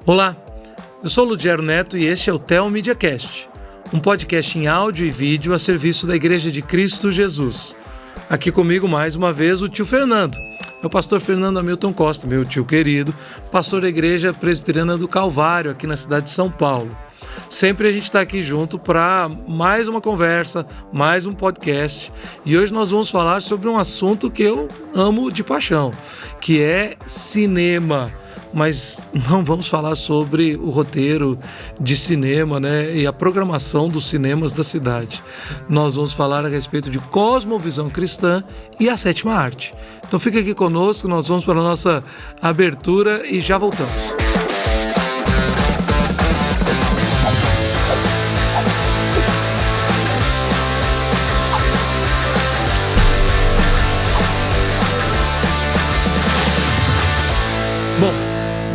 Olá, eu sou o Ludiero Neto e este é o Theo MediaCast, um podcast em áudio e vídeo a serviço da Igreja de Cristo Jesus. Aqui comigo mais uma vez o tio Fernando, é o pastor Fernando Hamilton Costa, meu tio querido, pastor da Igreja Presbiteriana do Calvário, aqui na cidade de São Paulo. Sempre a gente está aqui junto para mais uma conversa, mais um podcast. E hoje nós vamos falar sobre um assunto que eu amo de paixão, que é cinema. Mas não vamos falar sobre o roteiro de cinema, né, e a programação dos cinemas da cidade. Nós vamos falar a respeito de cosmovisão cristã e a sétima arte. Então fica aqui conosco, nós vamos para a nossa abertura e já voltamos. Bom,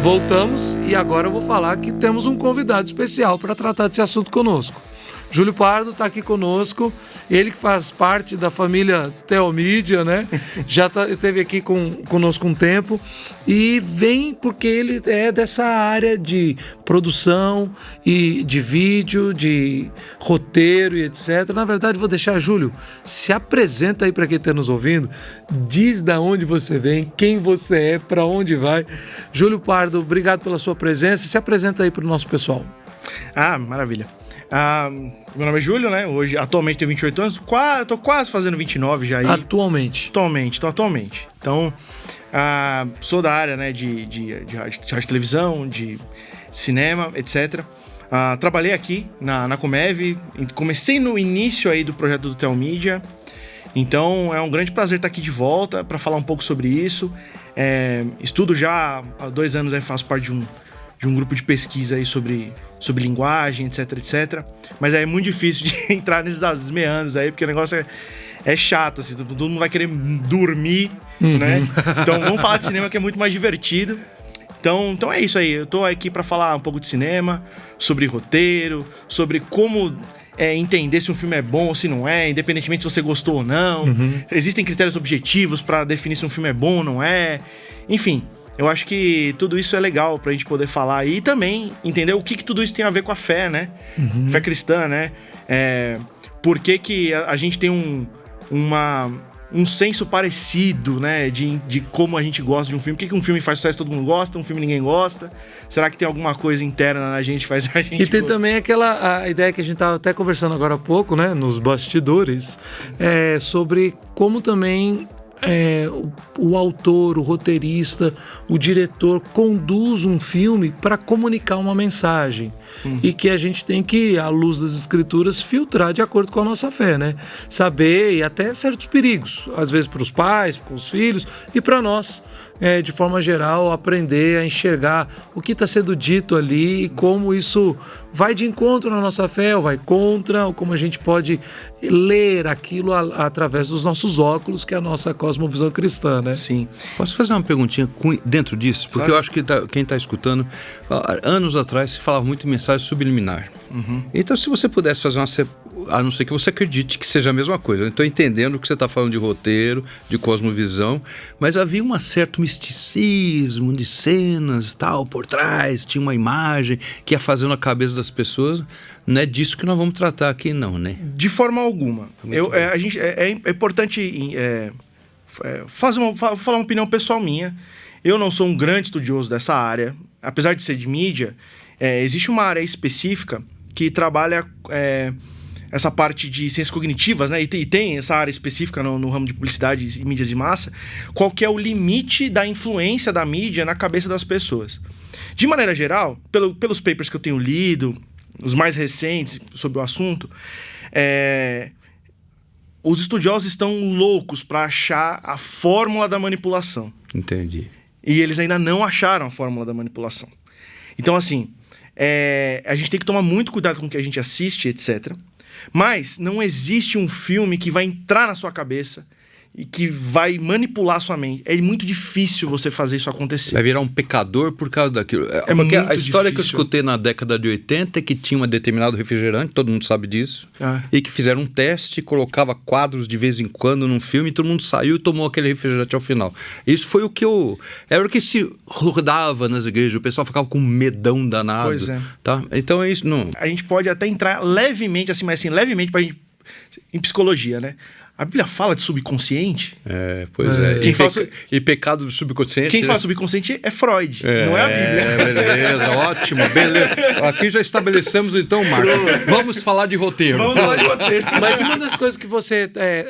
voltamos e agora eu vou falar que temos um convidado especial para tratar desse assunto conosco. Júlio Pardo está aqui conosco, ele que faz parte da família Theo Mídia, né? Já esteve aqui conosco um tempo e vem porque ele é dessa área de produção e de vídeo, de roteiro e etc. Na verdade, vou deixar, Júlio, se apresenta aí para quem está nos ouvindo, diz da onde você vem, quem você é, para onde vai. Júlio Pardo, obrigado pela sua presença, se apresenta aí para o nosso pessoal. Maravilha. Meu nome é Júlio, né? Atualmente tenho 28 anos, tô quase fazendo 29 já aí. Atualmente. Então, sou da área, né, de rádio e televisão, de cinema, etc. Trabalhei aqui na Comev, comecei no início aí do projeto do Theo Mídia. Então, é um grande prazer estar aqui de volta para falar um pouco sobre isso. Estudo já há 2 anos, aí faço parte de um grupo de pesquisa aí sobre linguagem, etc. Mas é muito difícil de entrar nesses meandros aí, porque o negócio é chato, assim, todo mundo vai querer dormir, né? Então vamos falar de cinema, que é muito mais divertido. Então é isso aí, eu tô aqui pra falar um pouco de cinema, sobre roteiro, sobre como entender se um filme é bom ou se não é, independentemente se você gostou ou não. Existem critérios objetivos pra definir se um filme é bom ou não é. Enfim, eu acho que tudo isso é legal pra gente poder falar e também entender o que tudo isso tem a ver com a fé, né? Fé cristã, né? Por que a gente tem um senso parecido, né? De como a gente gosta de um filme. Por que um filme faz sucesso e todo mundo gosta, um filme ninguém gosta? Será que tem alguma coisa interna na gente que faz a gente E tem também a ideia que a gente estava até conversando agora há pouco, né? Nos bastidores, sobre como também o autor, o roteirista, o diretor conduz um filme para comunicar uma mensagem e que a gente tem que, à luz das escrituras, filtrar de acordo com a nossa fé, né? Saber e até certos perigos, às vezes para os pais, com os filhos e para nós, de forma geral, aprender a enxergar o que está sendo dito ali e como isso vai de encontro na nossa fé ou vai contra, ou como a gente pode ler aquilo através dos nossos óculos, que é a nossa cosmovisão cristã, né? Sim. Posso fazer uma perguntinha dentro disso? Porque eu acho que quem está escutando, anos atrás se falava muito em mensagem subliminar. Então, se você pudesse fazer a não ser que você acredite que seja a mesma coisa. Eu estou entendendo que você está falando de roteiro, de cosmovisão, mas havia um certo misticismo de cenas tal por trás, tinha uma imagem que ia fazendo a cabeça das pessoas. Não é disso que nós vamos tratar aqui, não, né? De forma alguma. É importante falar uma opinião pessoal minha. Eu não sou um grande estudioso dessa área. Apesar de ser de mídia, existe uma área específica que trabalha essa parte de ciências cognitivas, né? E tem essa área específica no ramo de publicidade e mídias de massa. Qual que é o limite da influência da mídia na cabeça das pessoas? De maneira geral, pelos papers que eu tenho lido, os mais recentes sobre o assunto, os estudiosos estão loucos para achar a fórmula da manipulação. Entendi. E eles ainda não acharam a fórmula da manipulação. Então, assim, a gente tem que tomar muito cuidado com o que a gente assiste, etc. Mas não existe um filme que vai entrar na sua cabeça e que vai manipular sua mente. É muito difícil você fazer isso acontecer. Vai virar um pecador por causa daquilo. É porque a muito história que eu difícil. escutei na década de 80 é que tinha um determinado refrigerante, todo mundo sabe disso, e que fizeram um teste, colocava quadros de vez em quando num filme e todo mundo saiu e tomou aquele refrigerante ao final. Isso foi o que era o que se rodava nas igrejas, o pessoal ficava com um medão danado. Pois é. Tá? Então é isso. Não. A gente pode até entrar levemente, assim, mas assim, levemente pra gente, em psicologia, né? A Bíblia fala de subconsciente. Pois é. Quem fala E pecado do subconsciente. Quem fala subconsciente é Freud, não é a Bíblia. Beleza, ótimo, beleza. Aqui já estabelecemos então, Marcos. Vamos falar de roteiro. Vamos falar de roteiro. Mas uma das coisas que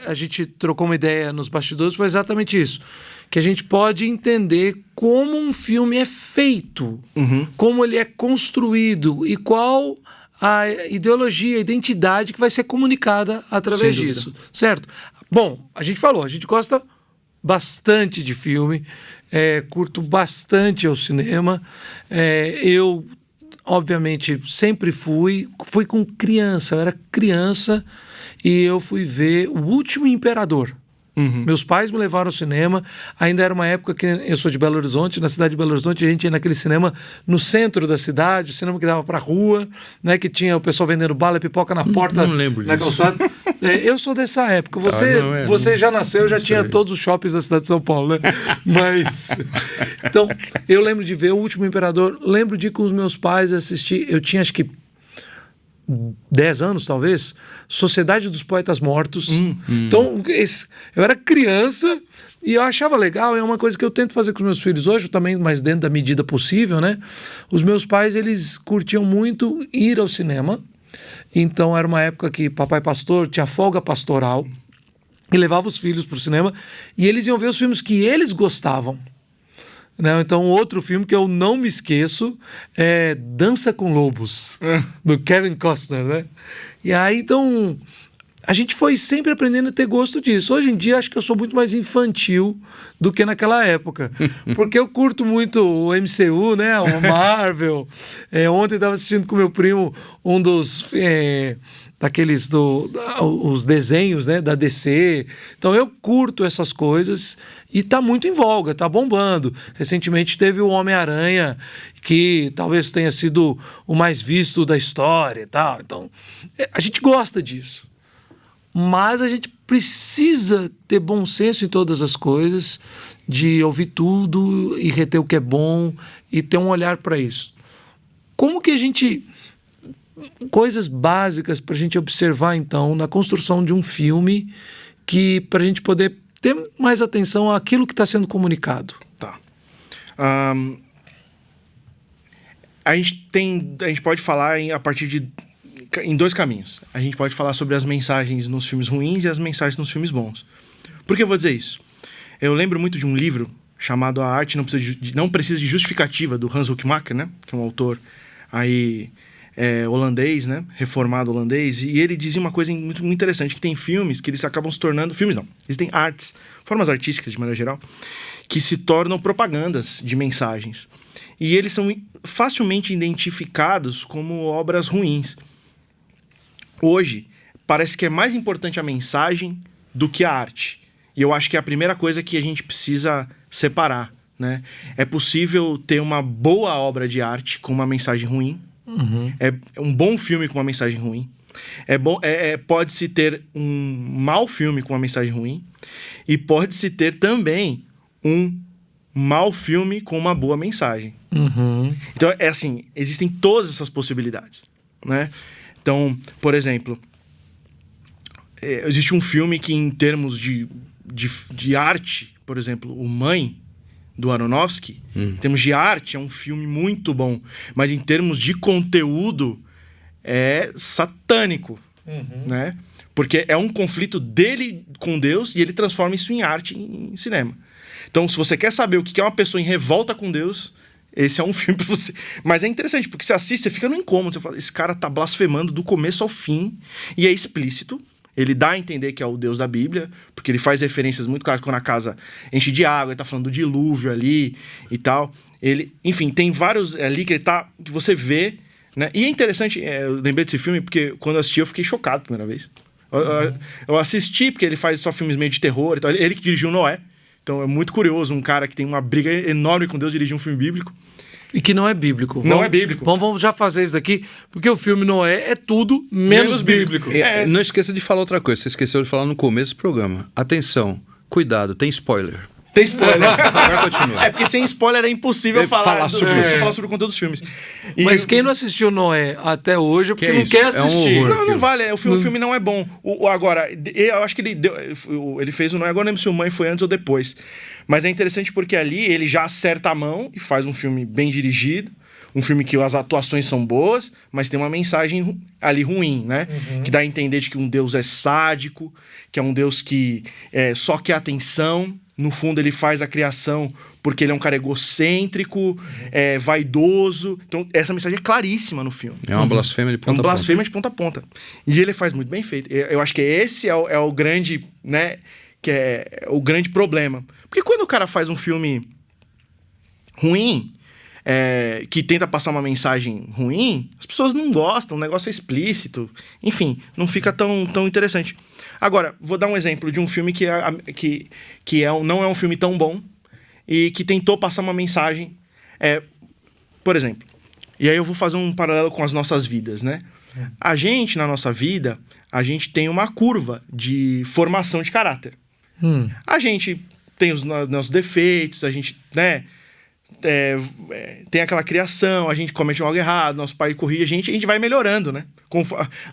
a gente trocou uma ideia nos bastidores foi exatamente isso. Que a gente pode entender como um filme é feito, como ele é construído e qual a ideologia, a identidade que vai ser comunicada através disso, certo? Bom, a gente gosta bastante de filme, curto bastante ao cinema, eu, obviamente, sempre fui com criança, eu era criança e eu fui ver O Último Imperador. Meus pais me levaram ao cinema. Ainda era uma época que eu sou de Belo Horizonte. Na cidade de Belo Horizonte a gente ia naquele cinema no centro da cidade, o cinema que dava pra rua, né, que tinha o pessoal vendendo bala e pipoca na porta. Não lembro na disso. calçada. Eu sou dessa época. Você já nasceu, já tinha todos os shoppings da cidade de São Paulo, né? Mas então eu lembro de ver O Último Imperador. Lembro de ir com os meus pais assistir. Eu tinha acho que 10 anos, talvez, Sociedade dos Poetas Mortos. Então, eu era criança e eu achava legal. É uma coisa que eu tento fazer com os meus filhos hoje, também, mas dentro da medida possível, né? Os meus pais, eles curtiam muito ir ao cinema. Então, era uma época que papai pastor tinha folga pastoral e levava os filhos para o cinema e eles iam ver os filmes que eles gostavam. Não, então, outro filme que eu não me esqueço é Dança com Lobos, do Kevin Costner, né? E aí, então, a gente foi sempre aprendendo a ter gosto disso. Hoje em dia, acho que eu sou muito mais infantil do que naquela época, porque eu curto muito o MCU, né? O Marvel. Ontem eu estava assistindo com meu primo um dos... daqueles os desenhos, né, da DC. Então eu curto essas coisas e tá muito em voga, tá bombando. Recentemente teve o Homem-Aranha, que talvez tenha sido o mais visto da história e tal. Então a gente gosta disso. Mas a gente precisa ter bom senso em todas as coisas, de ouvir tudo e reter o que é bom e ter um olhar para isso. Como que a gente... Coisas básicas para a gente observar, então, na construção de um filme, que para a gente poder ter mais atenção àquilo que está sendo comunicado. Tá. A gente pode falar em dois caminhos. A gente pode falar sobre as mensagens nos filmes ruins e as mensagens nos filmes bons. Por que eu vou dizer isso? Eu lembro muito de um livro chamado A Arte Não Precisa de Justificativa, do Hans Hoekmaker, né? Que é um autor aí... holandês, né? Reformado holandês, e ele dizia uma coisa muito, muito interessante, que tem filmes que eles acabam se tornando... Filmes não, existem artes, formas artísticas de maneira geral, que se tornam propagandas de mensagens. E eles são facilmente identificados como obras ruins. Hoje, parece que é mais importante a mensagem do que a arte. E eu acho que é a primeira coisa que a gente precisa separar, né? É possível ter uma boa obra de arte com uma mensagem ruim. É um bom filme com uma mensagem ruim. Pode-se ter um mau filme com uma mensagem ruim. E pode-se ter também um mau filme com uma boa mensagem. Então, assim, existem todas essas possibilidades, né? Então, por exemplo, existe um filme que, em termos de arte, por exemplo, O Mãe, do Aronofsky, em termos de arte, é um filme muito bom. Mas em termos de conteúdo, é satânico, né? Porque é um conflito dele com Deus e ele transforma isso em arte, em cinema. Então, se você quer saber o que é uma pessoa em revolta com Deus, esse é um filme pra você. Mas é interessante, porque você assiste, você fica no incômodo. Você fala, esse cara tá blasfemando do começo ao fim e é explícito. Ele dá a entender que é o Deus da Bíblia, porque ele faz referências muito claras quando a casa enche de água, ele tá falando do dilúvio ali e tal. Enfim, tem vários ali que você vê, né? E é interessante, eu lembrei desse filme porque quando eu assisti eu fiquei chocado a primeira vez. Eu assisti, porque ele faz só filmes meio de terror e tal. Ele que dirigiu Noé. Então é muito curioso um cara que tem uma briga enorme com Deus dirigir um filme bíblico. E que não é bíblico. Não é bíblico. Vamos já fazer isso daqui, porque o filme Noé é tudo menos bíblico. Não esqueça de falar outra coisa. Você esqueceu de falar no começo do programa. Atenção, cuidado, tem spoiler. Tem spoiler. Agora continua. É porque sem spoiler é impossível falar sobre o conteúdo dos filmes. Mas quem não assistiu Noé até hoje é porque não quer assistir. Não vale. O filme não é bom. Agora, eu acho que ele fez o Noé. Agora não lembro se o Mãe foi antes ou depois. Mas é interessante porque ali ele já acerta a mão e faz um filme bem dirigido. Um filme que as atuações são boas, mas tem uma mensagem ali ruim, né? Que dá a entender de que um Deus é sádico, que é um Deus que só quer atenção. No fundo, ele faz a criação porque ele é um cara egocêntrico, vaidoso. Então, essa mensagem é claríssima no filme. É uma blasfêmia de ponta a ponta. É uma blasfêmia de ponta a ponta. E ele faz muito bem feito. Eu acho que esse é o grande, né? Que é o grande problema. Porque quando o cara faz um filme ruim, que tenta passar uma mensagem ruim, as pessoas não gostam, o negócio é explícito. Enfim, não fica tão interessante. Agora, vou dar um exemplo de um filme que não é um filme tão bom e que tentou passar uma mensagem. Por exemplo, e aí eu vou fazer um paralelo com as nossas vidas, né? A gente, na nossa vida, a gente tem uma curva de formação de caráter. A gente tem os nossos defeitos, a gente, né, tem aquela criação, a gente comete algo errado, nosso pai corrige a gente vai melhorando, né?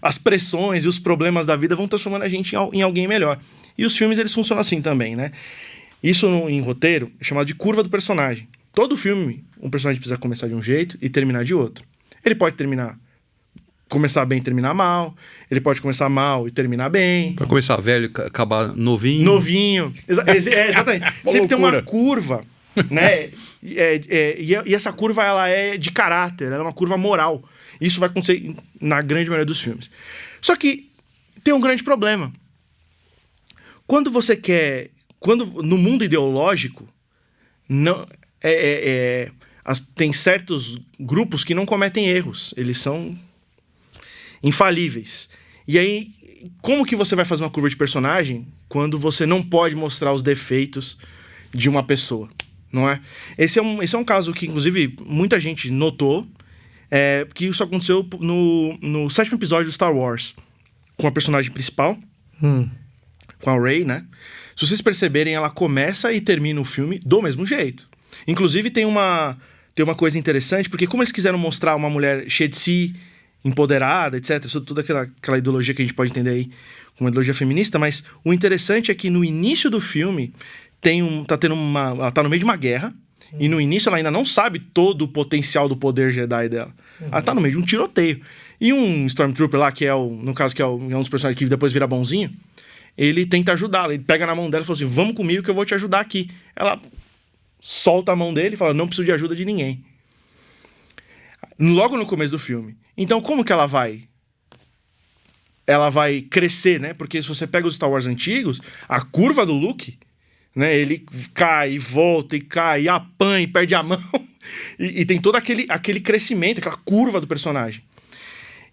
As pressões e os problemas da vida vão transformando a gente em alguém melhor. E os filmes, eles funcionam assim também, né? Isso em roteiro é chamado de curva do personagem. Todo filme, um personagem precisa começar de um jeito e terminar de outro. Ele pode começar bem e terminar mal. Ele pode começar mal e terminar bem. Pode começar velho e acabar novinho. Novinho. Exatamente. Sempre tem uma curva, né? E essa curva, ela é de caráter, ela é uma curva moral. Isso vai acontecer na grande maioria dos filmes. Só que tem um grande problema. Quando no mundo ideológico, tem certos grupos que não cometem erros. Eles são infalíveis. E aí, como que você vai fazer uma curva de personagem quando você não pode mostrar os defeitos de uma pessoa? Não é? Esse é um caso que, inclusive, muita gente notou, que isso aconteceu no 7º episódio do Star Wars, com a personagem principal, com a Rey, né? Se vocês perceberem, ela começa e termina o filme do mesmo jeito. Inclusive, tem uma coisa interessante, porque como eles quiseram mostrar uma mulher cheia de si, empoderada, etc., sobre toda aquela ideologia que a gente pode entender aí como uma ideologia feminista, mas o interessante é que no início do filme ela tá no meio de uma guerra, e no início ela ainda não sabe todo o potencial do poder Jedi dela. Ela tá no meio de um tiroteio. E um Stormtrooper lá, que no caso é um dos personagens que depois vira bonzinho, ele tenta ajudá-la. Ele pega na mão dela e fala assim: vamos comigo que eu vou te ajudar aqui. Ela solta a mão dele e fala: não preciso de ajuda de ninguém. Logo no começo do filme. Então, como que ela vai? Ela vai crescer, né? Porque se você pega os Star Wars antigos, a curva do Luke, né? Ele cai, volta e cai, e apanha e perde a mão. E tem todo aquele crescimento, aquela curva do personagem.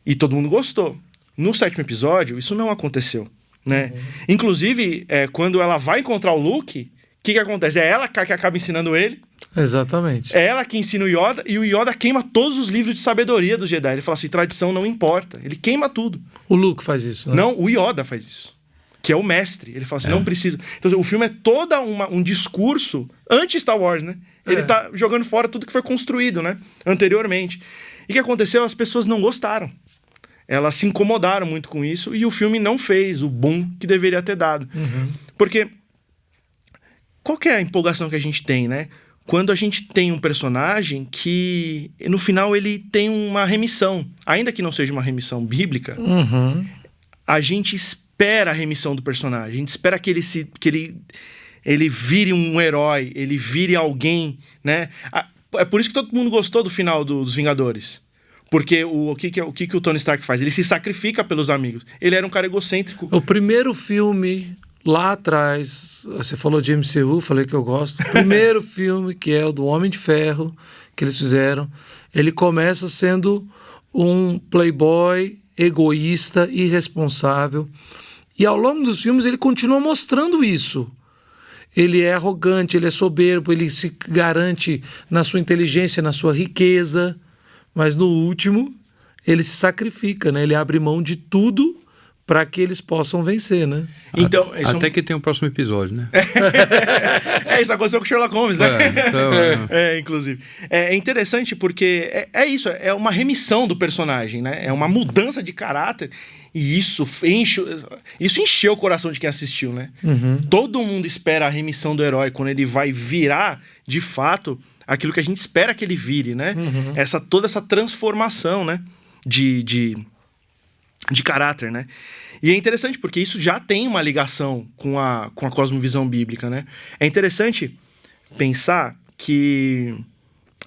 E todo mundo gostou. No 7º episódio, isso não aconteceu, né? Inclusive, quando ela vai encontrar o Luke, o que acontece? É ela que acaba ensinando ele. Exatamente. É ela que ensina o Yoda, e o Yoda queima todos os livros de sabedoria do Jedi. Ele fala assim: tradição não importa. Ele queima tudo. O Luke faz isso, né? Não, o Yoda faz isso. Que é o mestre. Ele fala assim: não precisa. Então, o filme é todo um discurso anti-Star Wars, né? Ele tá jogando fora tudo que foi construído, né? Anteriormente. E o que aconteceu? As pessoas não gostaram. Elas se incomodaram muito com isso, e o filme não fez o boom que deveria ter dado. Porque qual que é a empolgação que a gente tem, né? Quando a gente tem um personagem que, no final, ele tem uma remissão. Ainda que não seja uma remissão bíblica, a gente espera a remissão do personagem. A gente espera que ele vire um herói, ele vire alguém, né? É por isso que todo mundo gostou do final dos Vingadores. Porque o que o Tony Stark faz? Ele se sacrifica pelos amigos. Ele era um cara egocêntrico. O primeiro filme, lá atrás, você falou de MCU, falei que eu gosto. O primeiro filme, que é o do Homem de Ferro, que eles fizeram, ele começa sendo um playboy egoísta, irresponsável. E ao longo dos filmes ele continua mostrando isso. Ele é arrogante, ele é soberbo, ele se garante na sua inteligência, na sua riqueza, mas no último ele se sacrifica, né? Ele abre mão de tudo para que eles possam vencer, né? Então, Até que tem o próximo episódio, né? Isso aconteceu com Sherlock Holmes, né? Inclusive. É interessante porque é isso, é uma remissão do personagem, né? É uma mudança de caráter. E isso encheu o coração de quem assistiu, né? Todo mundo espera a remissão do herói quando ele vai virar, de fato, aquilo que a gente espera que ele vire, né? Toda essa transformação, né? De caráter, né? E é interessante porque isso já tem uma ligação com a cosmovisão bíblica, né? É interessante pensar que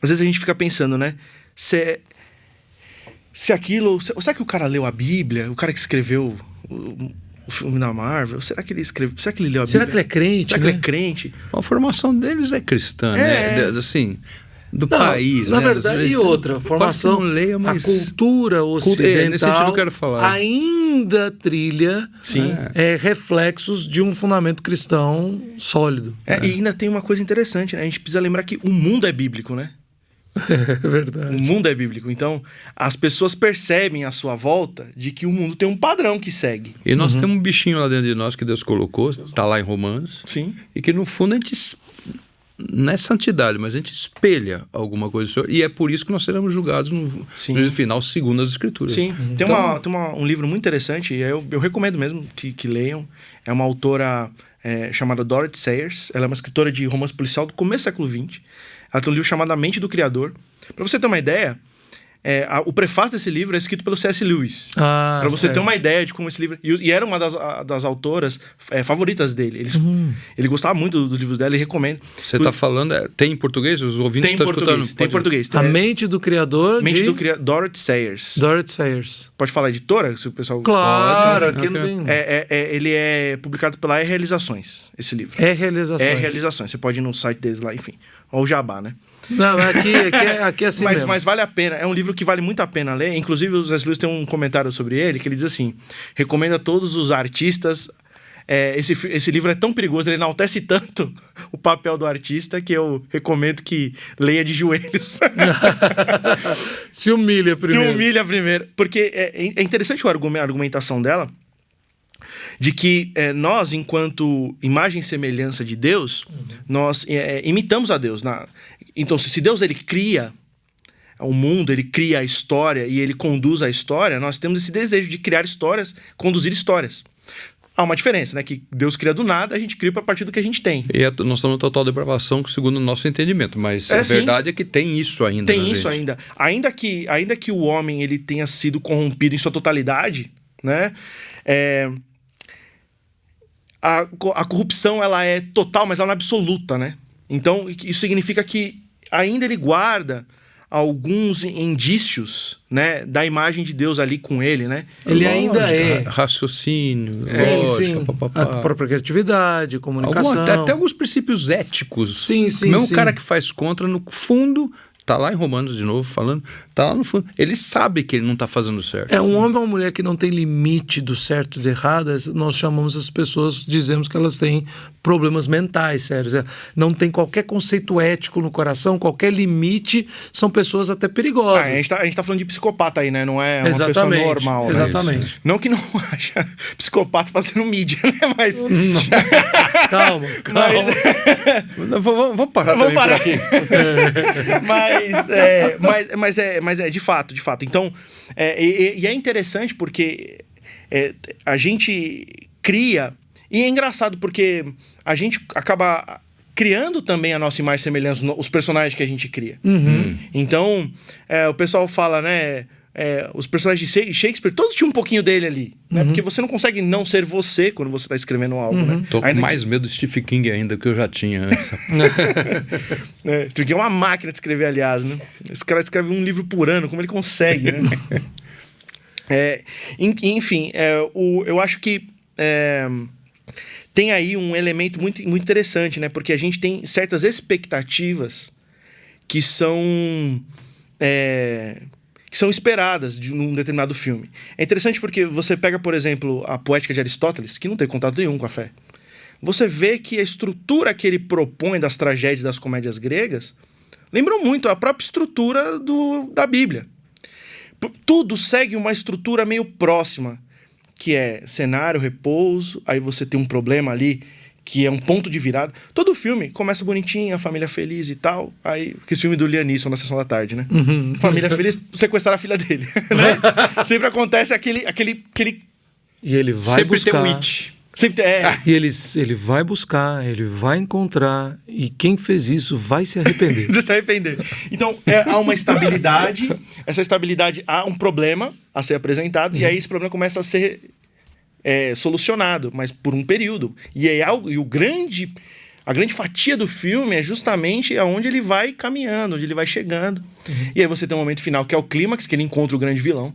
às vezes a gente fica pensando, né? Se aquilo... Será que o cara leu a Bíblia? O cara que escreveu o filme da Marvel? Será que ele escreveu? Será que ele leu a Bíblia? Será que ele é crente? Será que ele é crente? A formação deles é cristã, né? Assim... do país, na né? verdade, e outra, formação, leia, mas... a cultura ocidental nesse sentido eu quero falar. Ainda trilha reflexos de um fundamento cristão sólido. E ainda tem uma coisa interessante, né? A gente precisa lembrar que o mundo é bíblico, né? É verdade. O mundo é bíblico. Então, as pessoas percebem à sua volta de que o mundo tem um padrão que segue. E nós temos um bichinho lá dentro de nós que Deus colocou, está lá em Romanos. Sim. E que no fundo a gente... não é santidade, mas a gente espelha alguma coisa do Senhor. E é por isso que nós seremos julgados no final, segundo as Escrituras. Sim. Tem um livro muito interessante, e eu recomendo mesmo que leiam. É uma autora chamada Dorothy Sayers. Ela é uma escritora de romance policial do começo do século XX. Ela tem um livro chamado A Mente do Criador. Para você ter uma ideia, o prefácio desse livro é escrito pelo C.S. Lewis. Para você ter uma ideia de como esse livro... E era uma das autoras favoritas dele. Ele gostava muito dos livros dela e recomenda. Você está falando... Tem em português? Os ouvintes estão escutando? Tem em português. A Mente do Criador Dorothy Sayers. Dorothy Sayers. Pode falar editora? Se o pessoal... Claro, aqui não tem... Ele é publicado pela E-Realizações, esse livro. E-Realizações. E-Realizações. Você pode ir no site deles lá, enfim. Ou o Jabá, né? Não, aqui é assim mesmo. Mas vale a pena. É um livro que vale muito a pena ler. Inclusive, o C.S. Lewis tem um comentário sobre ele que ele diz assim: recomenda a todos os artistas. Esse livro é tão perigoso, ele enaltece tanto o papel do artista que eu recomendo que leia de joelhos. Se humilha primeiro. Porque é interessante a argumentação dela de que nós, enquanto imagem e semelhança de Deus, nós imitamos a Deus. Então, se Deus ele cria o mundo, ele cria a história e ele conduz a história, nós temos esse desejo de criar histórias, conduzir histórias. Há uma diferença, né? Que Deus cria do nada, a gente cria a partir do que a gente tem. E nós estamos em total depravação, segundo o nosso entendimento. Mas a verdade é que tem isso ainda. Tem isso ainda. Ainda que o homem ele tenha sido corrompido em sua totalidade, né? A corrupção ela é total, mas ela não é absoluta, né? Então, isso significa que ainda ele guarda alguns indícios, né, da imagem de Deus ali com ele, né? Ele ainda é raciocínio, lógica, a própria criatividade, comunicação. Até alguns princípios éticos. Sim. Mesmo o cara que faz contra, no fundo... Tá lá em Romanos, de novo, falando. Tá lá no fundo. Ele sabe que ele não tá fazendo certo. Um homem ou uma mulher que não tem limite do certo e do errado, nós chamamos as pessoas, dizemos que elas têm problemas mentais sérios. Não tem qualquer conceito ético no coração, qualquer limite, são pessoas até perigosas. A gente tá falando de psicopata aí, né? Não é uma pessoa normal. Exatamente. Né? Não que não haja psicopata fazendo mídia, né? Mas... Calma. Vamos parar também por aqui. Mas é de fato. Então, e é interessante porque a gente cria... E é engraçado porque a gente acaba criando também a nossa imagem e semelhança, os personagens que a gente cria. Então, o pessoal fala, né... os personagens de Shakespeare, todos tinham um pouquinho dele ali, né? Porque você não consegue não ser você quando você está escrevendo algo, né? Tô com mais medo do Stephen King ainda que eu já tinha antes. Stephen King é uma máquina de escrever, aliás, né? Esse cara escreve um livro por ano, como ele consegue, né? Enfim, eu acho que tem aí um elemento muito, muito interessante, né? Porque a gente tem certas expectativas que são que são esperadas de um determinado filme. É interessante porque você pega, por exemplo, a Poética de Aristóteles, que não tem contato nenhum com a fé. Você vê que a estrutura que ele propõe das tragédias das comédias gregas lembram muito a própria estrutura da Bíblia. Tudo segue uma estrutura meio próxima, que é cenário, repouso, aí você tem um problema ali, que é um ponto de virada. Todo filme começa bonitinho, a família feliz e tal. Aí, que esse filme do Liam Neeson na Sessão da Tarde, né? Família feliz, sequestrar a filha dele, né? Sempre acontece aquele... E ele vai Sempre buscar. tem um it. Sempre E ele vai buscar, ele vai encontrar, e quem fez isso vai se arrepender. se arrepender. Então, há uma estabilidade, essa estabilidade, há um problema a ser apresentado, e aí esse problema começa a ser solucionado, mas por um período. E aí a grande fatia do filme é justamente aonde ele vai caminhando, onde ele vai chegando. E aí você tem um momento final, que é o clímax, que ele encontra o grande vilão,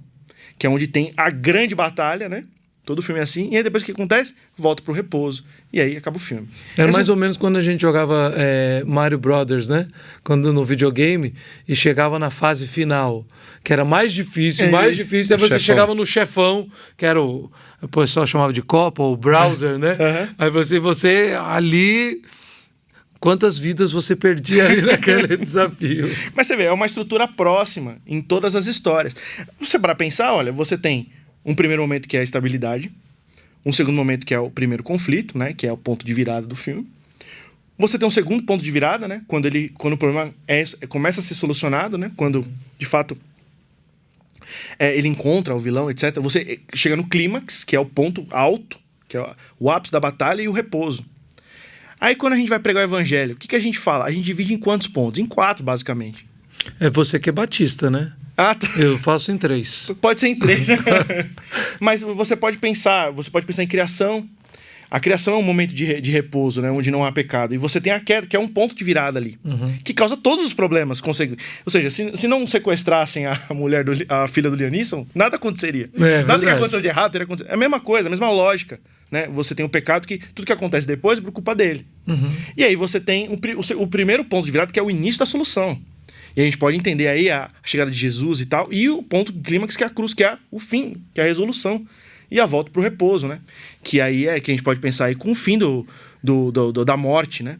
que é onde tem a grande batalha, né? Todo filme é assim. E aí depois o que acontece? Volta pro repouso. E aí acaba o filme. Era mais ou menos quando a gente jogava Mario Brothers, né? Quando no videogame, e chegava na fase final, que era mais difícil, aí você chefão. chegava no chefão, que era o pessoal chamava de Copa, ou browser, né? Aí você ali... Quantas vidas você perdia ali naquele desafio? Mas você vê, é uma estrutura próxima em todas as histórias. Você para pensar, olha, você tem um primeiro momento que é a estabilidade, um segundo momento que é o primeiro conflito, né, que é o ponto de virada do filme. Você tem um segundo ponto de virada, né, quando o problema começa a ser solucionado, né, quando de fato ele encontra o vilão, etc. Você chega no clímax, que é o ponto alto, que é o ápice da batalha, e o repouso. Aí quando a gente vai pregar o evangelho, o que a gente fala? A gente divide em quantos pontos? Em 4, basicamente. É você que é batista, né? Ah, tá. Eu faço em 3. Pode ser em 3. Mas você pode pensar em criação. A criação é um momento de repouso, né? Onde não há pecado. E você tem a queda, que é um ponto de virada ali. Que causa todos os problemas. Ou seja, se não sequestrassem a filha do Liam Neeson, nada aconteceria. Nada que aconteceu de errado teria acontecido. É a mesma coisa, a mesma lógica. Né? Você tem o pecado que tudo que acontece depois é por culpa dele. E aí você tem o primeiro ponto de virada, que é o início da solução. E a gente pode entender aí a chegada de Jesus e tal, e o ponto clímax, que é a cruz, que é o fim, que é a resolução. E a volta pro repouso, né? Que aí é que a gente pode pensar aí com o fim da morte, né?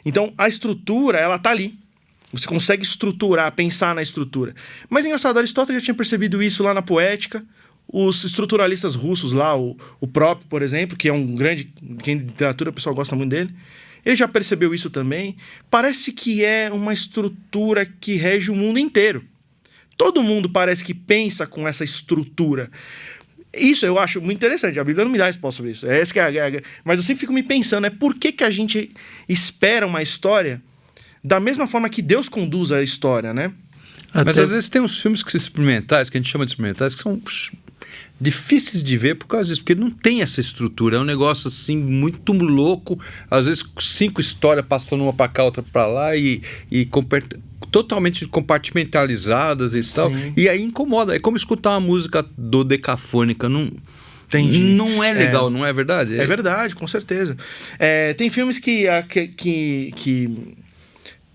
Então, a estrutura, ela tá ali. Você consegue estruturar, pensar na estrutura. Mas, engraçado, Aristóteles já tinha percebido isso lá na Poética. Os estruturalistas russos lá, o próprio, por exemplo, que é um grande... Quem de literatura, o pessoal gosta muito dele. Ele já percebeu isso também. Parece que é uma estrutura que rege o mundo inteiro. Todo mundo parece que pensa com essa estrutura. Isso eu acho muito interessante. A Bíblia não me dá resposta sobre isso. Mas eu sempre fico me pensando, por que a gente espera uma história da mesma forma que Deus conduz a história, né? Mas às vezes tem uns filmes experimentais, que a gente chama de experimentais, que são difíceis de ver por causa disso, porque não tem essa estrutura, é um negócio assim muito louco, às vezes 5 histórias passando uma para cá, outra para lá e totalmente compartimentalizadas e tal, e aí incomoda, é como escutar uma música dodecafônica, não é legal, não é verdade? É verdade, com certeza. Tem filmes que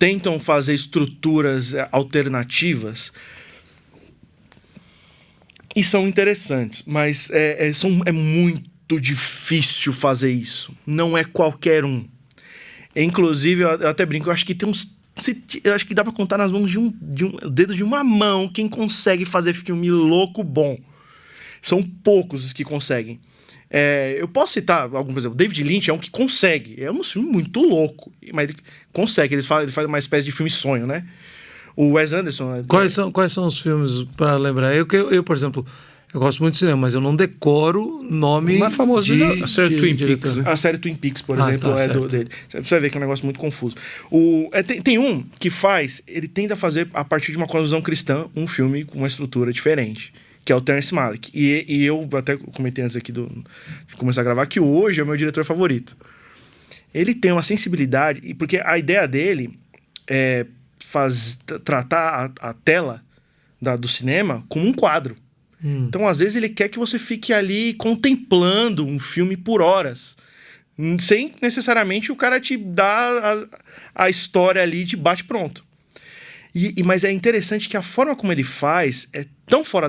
tentam fazer estruturas alternativas e são interessantes, mas é muito difícil fazer isso. Não é qualquer um. Inclusive, eu até brinco, eu acho que tem uns... Eu acho que dá pra contar nas mãos de um dedo de uma mão quem consegue fazer filme louco bom. São poucos os que conseguem. Eu posso citar algum, por exemplo, David Lynch é um que consegue. É um filme muito louco, mas ele consegue. Ele faz uma espécie de filme sonho, né? O Wes Anderson... Quais são os filmes, para lembrar? Eu, por exemplo, eu gosto muito de cinema, mas eu não decoro nome. O mais famoso é a série Twin Peaks. A série Twin Peaks, por exemplo, dele. Você vai ver que é um negócio muito confuso. Tem um que ele tenta fazer, a partir de uma conclusão cristã, um filme com uma estrutura diferente, que é o Terrence Malick. E eu até comentei antes aqui de começar a gravar, que hoje é o meu diretor favorito. Ele tem uma sensibilidade, porque a ideia dele é tratar a tela do cinema como um quadro. Então, às vezes, ele quer que você fique ali contemplando um filme por horas, sem necessariamente o cara te dar a história ali de bate-pronto. Mas é interessante que a forma como ele faz é tão fora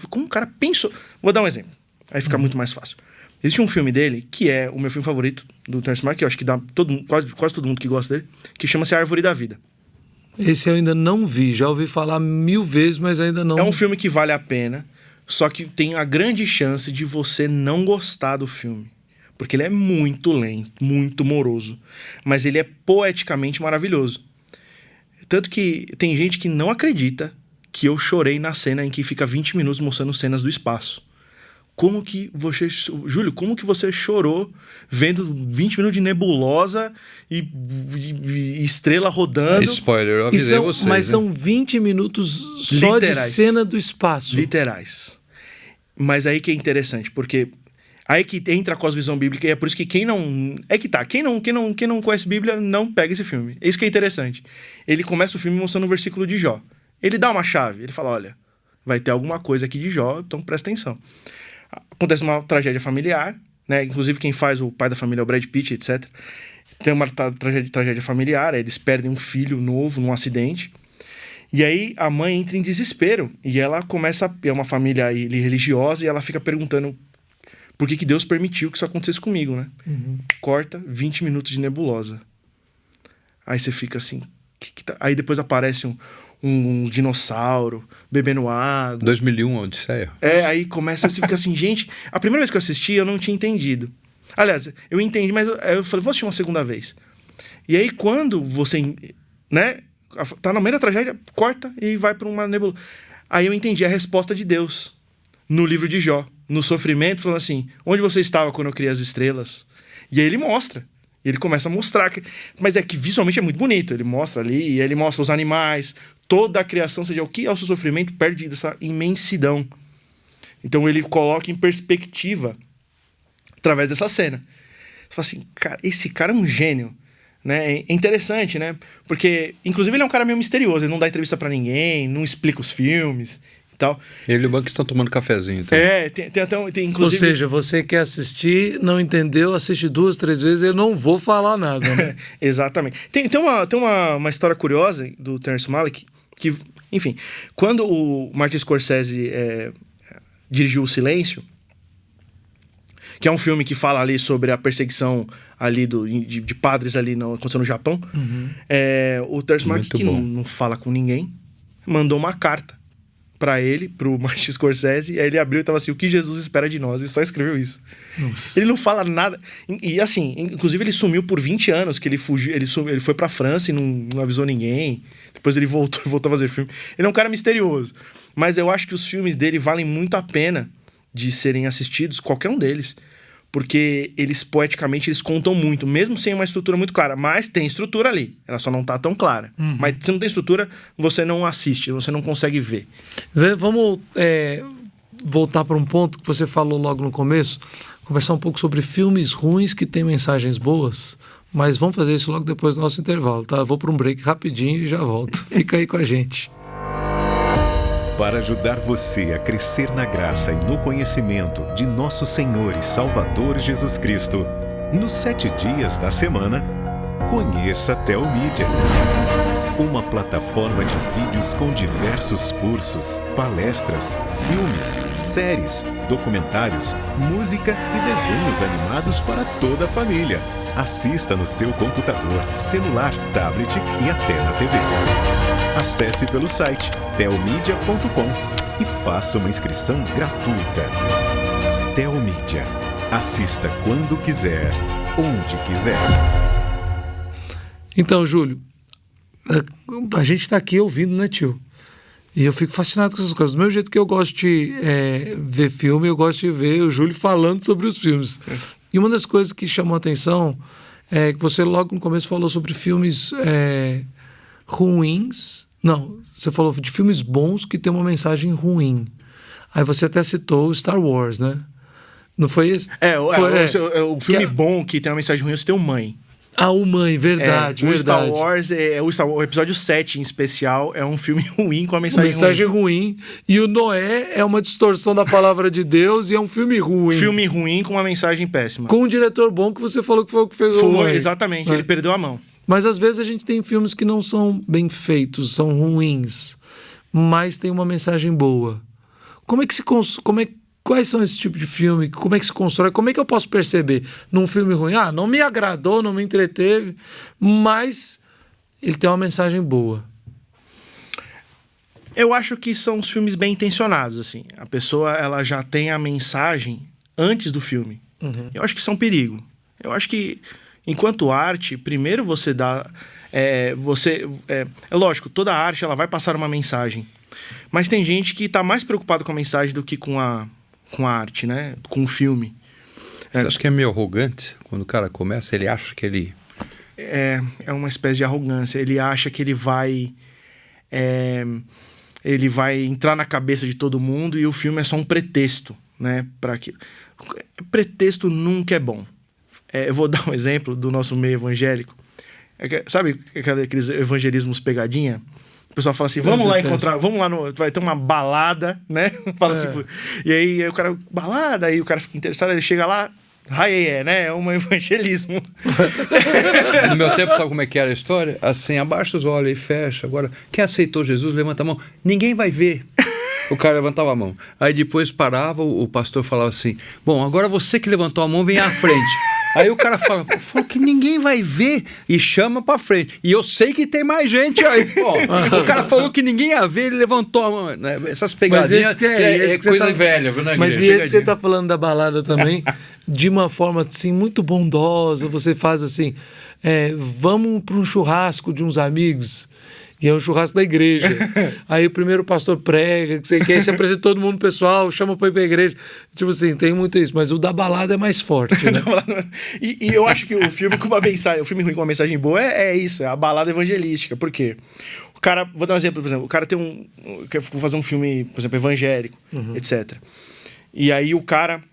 como o cara pensou. Vou dar um exemplo, aí fica muito mais fácil. Existe um filme dele, que é o meu filme favorito, do Terrence Malick, que eu acho que dá quase todo mundo que gosta dele, que chama-se A Árvore da Vida. Esse eu ainda não vi, já ouvi falar 1000 vezes, mas ainda não... É um filme que vale a pena, só que tem a grande chance de você não gostar do filme. Porque ele é muito lento, muito moroso. Mas ele é poeticamente maravilhoso. Tanto que tem gente que não acredita que eu chorei na cena em que fica 20 minutos mostrando cenas do espaço. Júlio, como que você chorou vendo 20 minutos de nebulosa e estrela rodando? Spoiler, eu avisei vocês. Mas são 20 minutos só literais, de cena do espaço. Literais. Mas aí que é interessante, porque aí que entra a cosmovisão bíblica, e é por isso que quem não... Quem não conhece Bíblia não pega esse filme. É isso que é interessante. Ele começa o filme mostrando o versículo de Jó. Ele dá uma chave, ele fala, olha, vai ter alguma coisa aqui de Jó, então presta atenção. Acontece uma tragédia familiar, né? Inclusive quem faz o pai da família é o Brad Pitt, etc. Tem uma tragédia familiar, eles perdem um filho novo num acidente. E aí a mãe entra em desespero. E ela começa... É uma família religiosa e ela fica perguntando por que Deus permitiu que isso acontecesse comigo, né? Corta 20 minutos de nebulosa. Aí você fica assim... Aí depois aparece um dinossauro bebendo água. 2001, Odisseia. Aí começa, você fica assim, gente... A primeira vez que eu assisti, eu não tinha entendido. Aliás, eu entendi, mas eu falei, vou assistir uma segunda vez. E aí, quando você... né? Tá no meio da tragédia, corta e vai para uma nebulosa. Aí eu entendi a resposta de Deus no livro de Jó. No sofrimento, falando assim, onde você estava quando eu criei as estrelas? E aí ele mostra. E ele começa a mostrar. Mas é que visualmente é muito bonito. Ele mostra ali, e ele mostra os animais, toda a criação, seja o que é o seu sofrimento, perde dessa imensidão. Então ele coloca em perspectiva através dessa cena. Você fala assim, cara, esse cara é um gênio. Né? É interessante, né? Porque, inclusive, ele é um cara meio misterioso. Ele não dá entrevista pra ninguém, não explica os filmes e tal. Ele e o banco estão tomando cafezinho. Então. Tem inclusive... Ou seja, você quer assistir, não entendeu, assiste 2, 3 vezes, eu não vou falar nada, né? Exatamente. Tem uma história curiosa do Terrence Malick, que, enfim, quando o Martin Scorsese dirigiu O Silêncio, que é um filme que fala ali sobre a perseguição ali de padres ali aconteceu no Japão. O Terrence Malick, que não fala com ninguém, mandou uma carta pra ele, pro Martin Scorsese, e aí ele abriu e tava assim, o que Jesus espera de nós, e só escreveu isso. Nossa. Ele não fala nada, e assim, inclusive ele sumiu por 20 anos, que ele fugiu, ele foi pra França e não avisou ninguém, depois ele voltou a fazer filme. Ele é um cara misterioso, mas eu acho que os filmes dele valem muito a pena de serem assistidos, qualquer um deles, porque eles, poeticamente, eles contam muito, mesmo sem uma estrutura muito clara. Mas tem estrutura ali, ela só não tá tão clara. Mas se não tem estrutura, você não assiste, você não consegue ver. Vamos voltar para um ponto que você falou logo no começo, conversar um pouco sobre filmes ruins que têm mensagens boas, mas vamos fazer isso logo depois do nosso intervalo, tá? Eu vou para um break rapidinho e já volto. Fica aí com a gente. Para ajudar você a crescer na graça e no conhecimento de nosso Senhor e Salvador Jesus Cristo, nos 7 dias da semana, conheça Telmídia, uma plataforma de vídeos com diversos cursos, palestras, filmes, séries, documentários, música e desenhos animados para toda a família. Assista no seu computador, celular, tablet e até na TV. Acesse pelo site telmedia.com e faça uma inscrição gratuita. Telmídia. Assista quando quiser, onde quiser. Então, Júlio, a gente está aqui ouvindo, né, tio? E eu fico fascinado com essas coisas. Do mesmo jeito que eu gosto de ver filme, eu gosto de ver o Júlio falando sobre os filmes. E uma das coisas que chamou a atenção é que você logo no começo falou sobre filmes ruins. Não, você falou de filmes bons que tem uma mensagem ruim. Aí você até citou Star Wars, né? Não foi isso? O filme bom que tem uma mensagem ruim, você tem o Mãe. O Mãe, verdade, verdade. Star Wars, o episódio 7 em especial, é um filme ruim com a mensagem ruim. E o Noé é uma distorção da palavra de Deus e é um filme ruim. Filme ruim com uma mensagem péssima. Com um diretor bom que você falou que foi o que fez o Noé. Exatamente, ele perdeu a mão. Mas às vezes a gente tem filmes que não são bem feitos, são ruins, mas tem uma mensagem boa. Quais são esse tipo de filme? Como é que se constrói? Como é que eu posso perceber num filme ruim? Não me agradou, não me entreteve, mas ele tem uma mensagem boa. Eu acho que são os filmes bem intencionados, assim. A pessoa, ela já tem a mensagem antes do filme. Eu acho que isso é um perigo. Eu acho que, enquanto arte, primeiro você dá... É lógico, toda arte ela vai passar uma mensagem. Mas tem gente que está mais preocupado com a mensagem do que com a arte, né? Com o filme. Você acha que é meio arrogante? Quando o cara começa, ele acha que ele... É uma espécie de arrogância. Ele acha que ele vai entrar na cabeça de todo mundo e o filme é só um pretexto, né? Pretexto nunca é bom. Eu vou dar um exemplo do nosso meio evangélico. Sabe aqueles evangelismos pegadinha? O pessoal fala assim, vamos lá encontrar, vai ter uma balada, né? Fala assim, e aí o cara, balada, aí o cara fica interessado, ele chega lá, né? É um evangelismo. No meu tempo, sabe como é que era a história? Assim, abaixa os olhos e fecha. Agora, quem aceitou Jesus, levanta a mão. Ninguém vai ver. O cara levantava a mão. Aí depois parava, o pastor falava assim, bom, agora você que levantou a mão, vem à frente. Aí o cara falou que ninguém vai ver e chama pra frente. E eu sei que tem mais gente aí. Pô, o cara falou que ninguém ia ver, ele levantou a mão. Né? Essas pegadinhas é coisa velha, viu, né? Mas e esse que você tá falando da balada também, de uma forma assim, muito bondosa, você faz assim, vamos para um churrasco de uns amigos, e é um churrasco da igreja. Aí o primeiro pastor prega, que aí se apresenta todo mundo pessoal, chama pra ir pra igreja. Tipo assim, tem muito isso. Mas o da balada é mais forte, né? E eu acho que o filme com uma mensagem, o filme ruim com uma mensagem boa é isso, é a balada evangelística. Por quê? O cara, vou dar um exemplo, por exemplo, o cara quer fazer um filme, por exemplo, evangélico, etc. E aí o cara,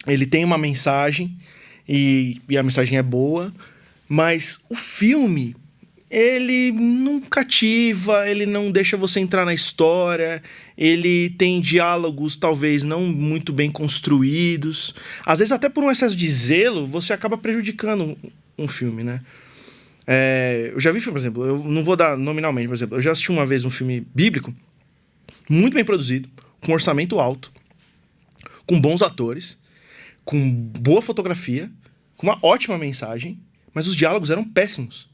ele tem uma mensagem e a mensagem é boa, mas o filme... ele não cativa, ele não deixa você entrar na história, ele tem diálogos talvez não muito bem construídos. Às vezes até por um excesso de zelo, você acaba prejudicando um filme, né? Eu já vi filme, por exemplo, eu não vou dar nominalmente, por exemplo, eu já assisti uma vez um filme bíblico, muito bem produzido, com orçamento alto, com bons atores, com boa fotografia, com uma ótima mensagem, mas os diálogos eram péssimos.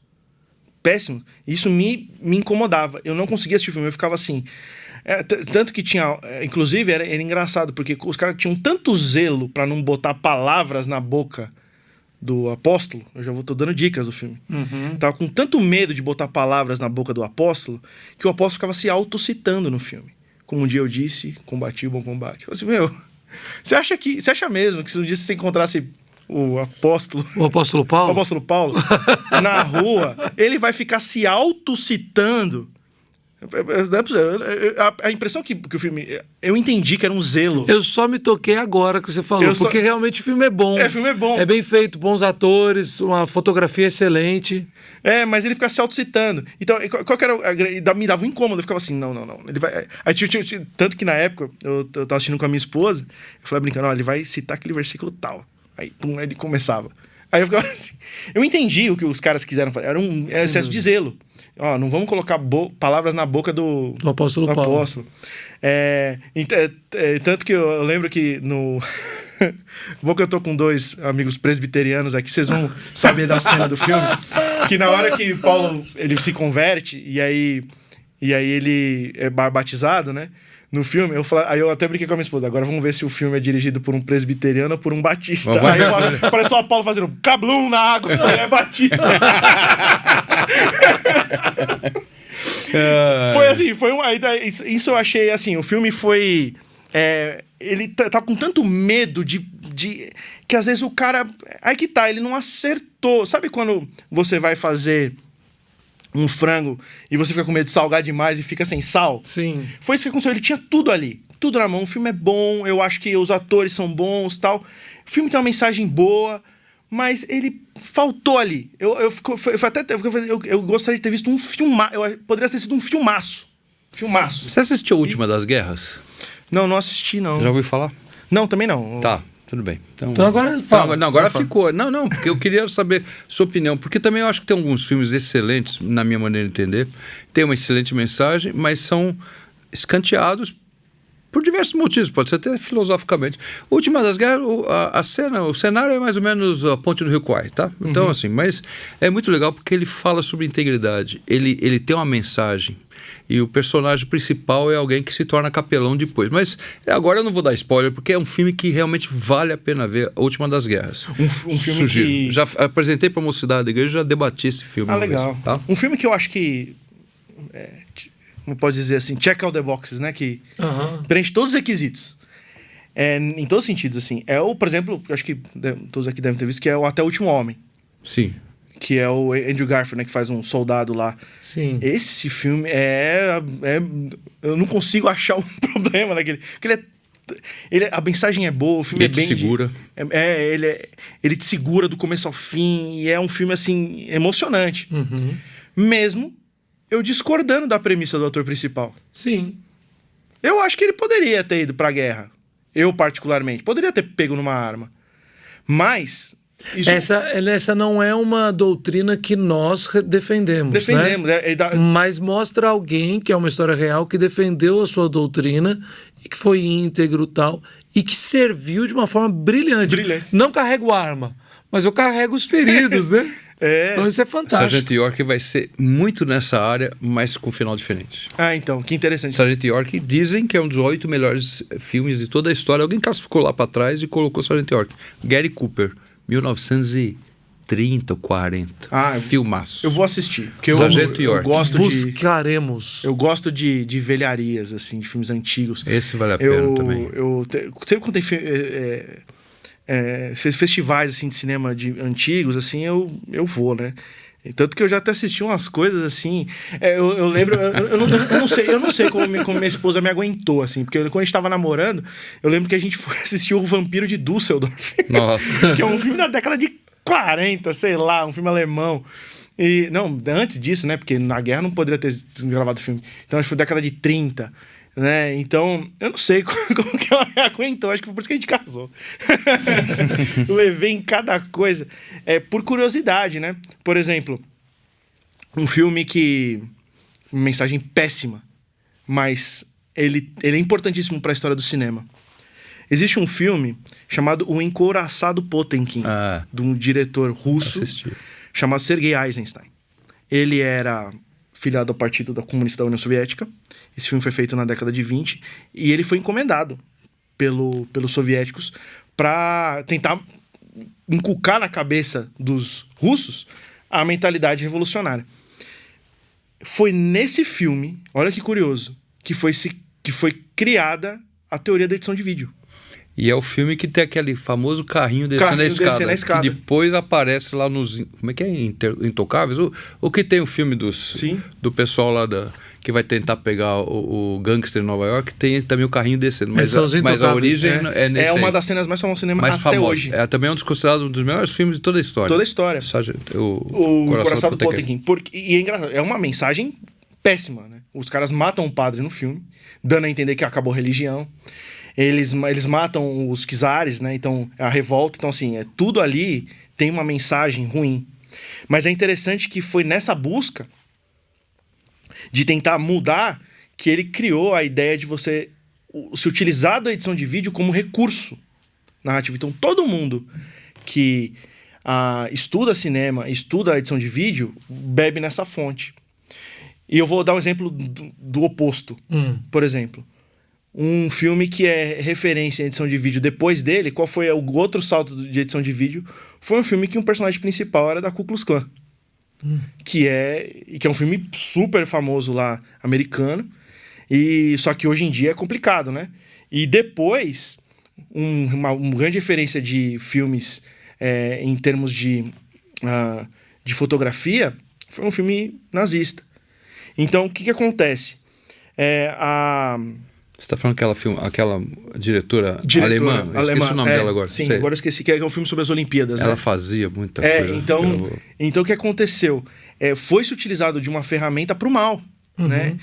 Péssimo. Isso me incomodava. Eu não conseguia assistir o filme. Eu ficava assim... tanto que tinha... inclusive, era engraçado, porque os caras tinham tanto zelo pra não botar palavras na boca do apóstolo. Eu já tô dando dicas do filme. Tava com tanto medo de botar palavras na boca do apóstolo, que o apóstolo ficava se autocitando no filme. Como um dia eu disse, combati o bom combate. Eu falei assim, você acha mesmo que se um dia você encontrasse... O apóstolo Paulo na rua, ele vai ficar se autocitando. A impressão que o filme... Eu entendi que era um zelo. Eu só me toquei agora que você falou, porque realmente o filme é bom. O filme é bom. É bem feito, bons atores, uma fotografia excelente. Mas ele fica se autocitando. Então, qual que era... Me dava um incômodo, eu ficava assim, não. Ele vai... Aí, tanto que na época, eu tava assistindo com a minha esposa, eu falei brincando, ele vai citar aquele versículo tal. Aí, pum, ele começava. Aí eu ficava assim... Eu entendi o que os caras quiseram fazer. Era um excesso de zelo. Não vamos colocar palavras na boca do apóstolo Paulo. Tanto que eu lembro que no... Bom que eu tô com 2 amigos presbiterianos aqui, vocês vão saber da cena do filme. Que na hora que Paulo ele se converte, e aí ele é batizado, né? No filme, aí eu até brinquei com a minha esposa. Agora vamos ver se o filme é dirigido por um presbiteriano ou por um batista. Aí parece só o Paulo fazendo cablum na água. É batista. Foi assim, isso eu achei assim, o filme foi... ele tá com tanto medo de que às vezes o cara... Aí que tá, ele não acertou. Sabe quando você vai fazer... um frango e você fica com medo de salgar demais e fica sem sal? Sim. Foi isso que aconteceu. Ele tinha tudo ali. Tudo na mão. O filme é bom. Eu acho que os atores são bons e tal. O filme tem uma mensagem boa, mas ele faltou ali. Eu gostaria de ter visto um filmaço. Poderia ter sido um filmaço. Você assistiu A Última das Guerras? Não assisti, não. Já ouviu falar? Não, também não. Tá. Tudo bem. Então agora fala. Não, agora ficou. Não, porque eu queria saber sua opinião. Porque também eu acho que tem alguns filmes excelentes, na minha maneira de entender. Tem uma excelente mensagem, mas são escanteados por diversos motivos. Pode ser até filosoficamente. Última das Guerras, o cenário é mais ou menos a Ponte do Rio Kwai, tá? Então, assim, mas é muito legal porque ele fala sobre integridade. Ele tem uma mensagem. E o personagem principal é alguém que se torna capelão depois. Mas agora eu não vou dar spoiler, porque é um filme que realmente vale a pena ver, A Última das Guerras. Um filme que... Já apresentei para a mocidade da igreja, já debati esse filme. Legal. Vez, tá? Um filme que eu acho que... como pode dizer assim, check all the boxes, né? Que preenche todos os requisitos. Em todos os sentidos, assim. Por exemplo, eu acho que todos aqui devem ter visto, que é o Até o Último Homem. Sim. Que é o Andrew Garfield, né? Que faz um soldado lá. Sim. Esse filme eu não consigo achar um problema naquele... Porque a mensagem é boa, o filme ele é bem... te segura. Ele te segura do começo ao fim. E é um filme, assim, emocionante. Mesmo eu discordando da premissa do ator principal. Sim. Eu acho que ele poderia ter ido pra guerra. Eu, particularmente. Poderia ter pego numa arma. Mas... Essa não é uma doutrina que nós defendemos. Defendemos. Né? Mas mostra alguém, que é uma história real, que defendeu a sua doutrina e que foi íntegro e tal, e que serviu de uma forma brilhante. Não carrego arma, mas eu carrego os feridos, né? Então isso é fantástico. Sargento York vai ser muito nessa área, mas com final diferente. Então, que interessante. Sargento York dizem que é um dos 8 melhores filmes de toda a história. Alguém classificou lá pra trás e colocou Sargento York. Gary Cooper, 1930 ou 40. Filmaço. Eu vou assistir. Porque Sargento York. Buscaremos. Eu gosto de velharias, assim, de filmes antigos. Esse vale a pena também. Sempre quando tem festivais assim, de cinema antigos, assim, eu vou, né? Tanto que eu já até assisti umas coisas assim. Eu lembro, eu não sei como minha esposa me aguentou, assim, porque quando a gente tava namorando, eu lembro que a gente foi assistir O Vampiro de Düsseldorf. Nossa. Que é um filme da década de 40, sei lá, um filme alemão. E, não, antes disso, né? Porque na guerra não poderia ter gravado o filme. Então acho que foi década de 30. Né? Então, eu não sei como que ela me aguentou. Acho que foi por isso que a gente casou. Levei em cada coisa. Por curiosidade, né? Por exemplo, um filme que... Uma mensagem péssima, mas ele é importantíssimo para a história do cinema. Existe um filme chamado O Encouraçado Potemkin, de um diretor russo chamado Sergei Eisenstein. Ele era filiado ao Partido Comunista da União Soviética. Esse filme foi feito na década de 20 e ele foi encomendado pelos soviéticos para tentar inculcar na cabeça dos russos a mentalidade revolucionária. Foi nesse filme, olha que curioso, que foi criada a teoria da edição de vídeo. E é o filme que tem aquele famoso carrinho descendo a escada. Que depois aparece lá nos... Como é que é? Intocáveis? O que tem o filme do pessoal lá que vai tentar pegar o gangster em Nova York, tem também o carrinho descendo. Mas a origem é nesse É uma das cenas mais famosas do cinema até hoje. É também considerado um dos melhores filmes de toda a história. Toda a história. O Encouraçado Potemkin. E é engraçado, é uma mensagem péssima, né? Os caras matam o padre no filme, dando a entender que acabou a religião. Eles matam os czares, né? Então, a revolta. Então, assim, tudo ali tem uma mensagem ruim. Mas é interessante que foi nessa busca de tentar mudar que ele criou a ideia de você se utilizar da edição de vídeo como recurso narrativo. Então, todo mundo que estuda cinema, estuda a edição de vídeo, bebe nessa fonte. E eu vou dar um exemplo do oposto. Por exemplo, um filme que é referência em edição de vídeo depois dele, qual foi o outro salto de edição de vídeo? Foi um filme que um personagem principal era da Ku Klux Klan. Que é um filme super famoso lá, americano. Só que hoje em dia é complicado, né? E depois, uma grande referência de filmes em termos de fotografia foi um filme nazista. Então, o que acontece? Você está falando aquela diretora alemã? Esqueci o nome dela agora. Sim, agora eu esqueci, que é um filme sobre as Olimpíadas. Ela né? fazia muita coisa. Então o que aconteceu? Foi-se utilizado de uma ferramenta para o mal, né?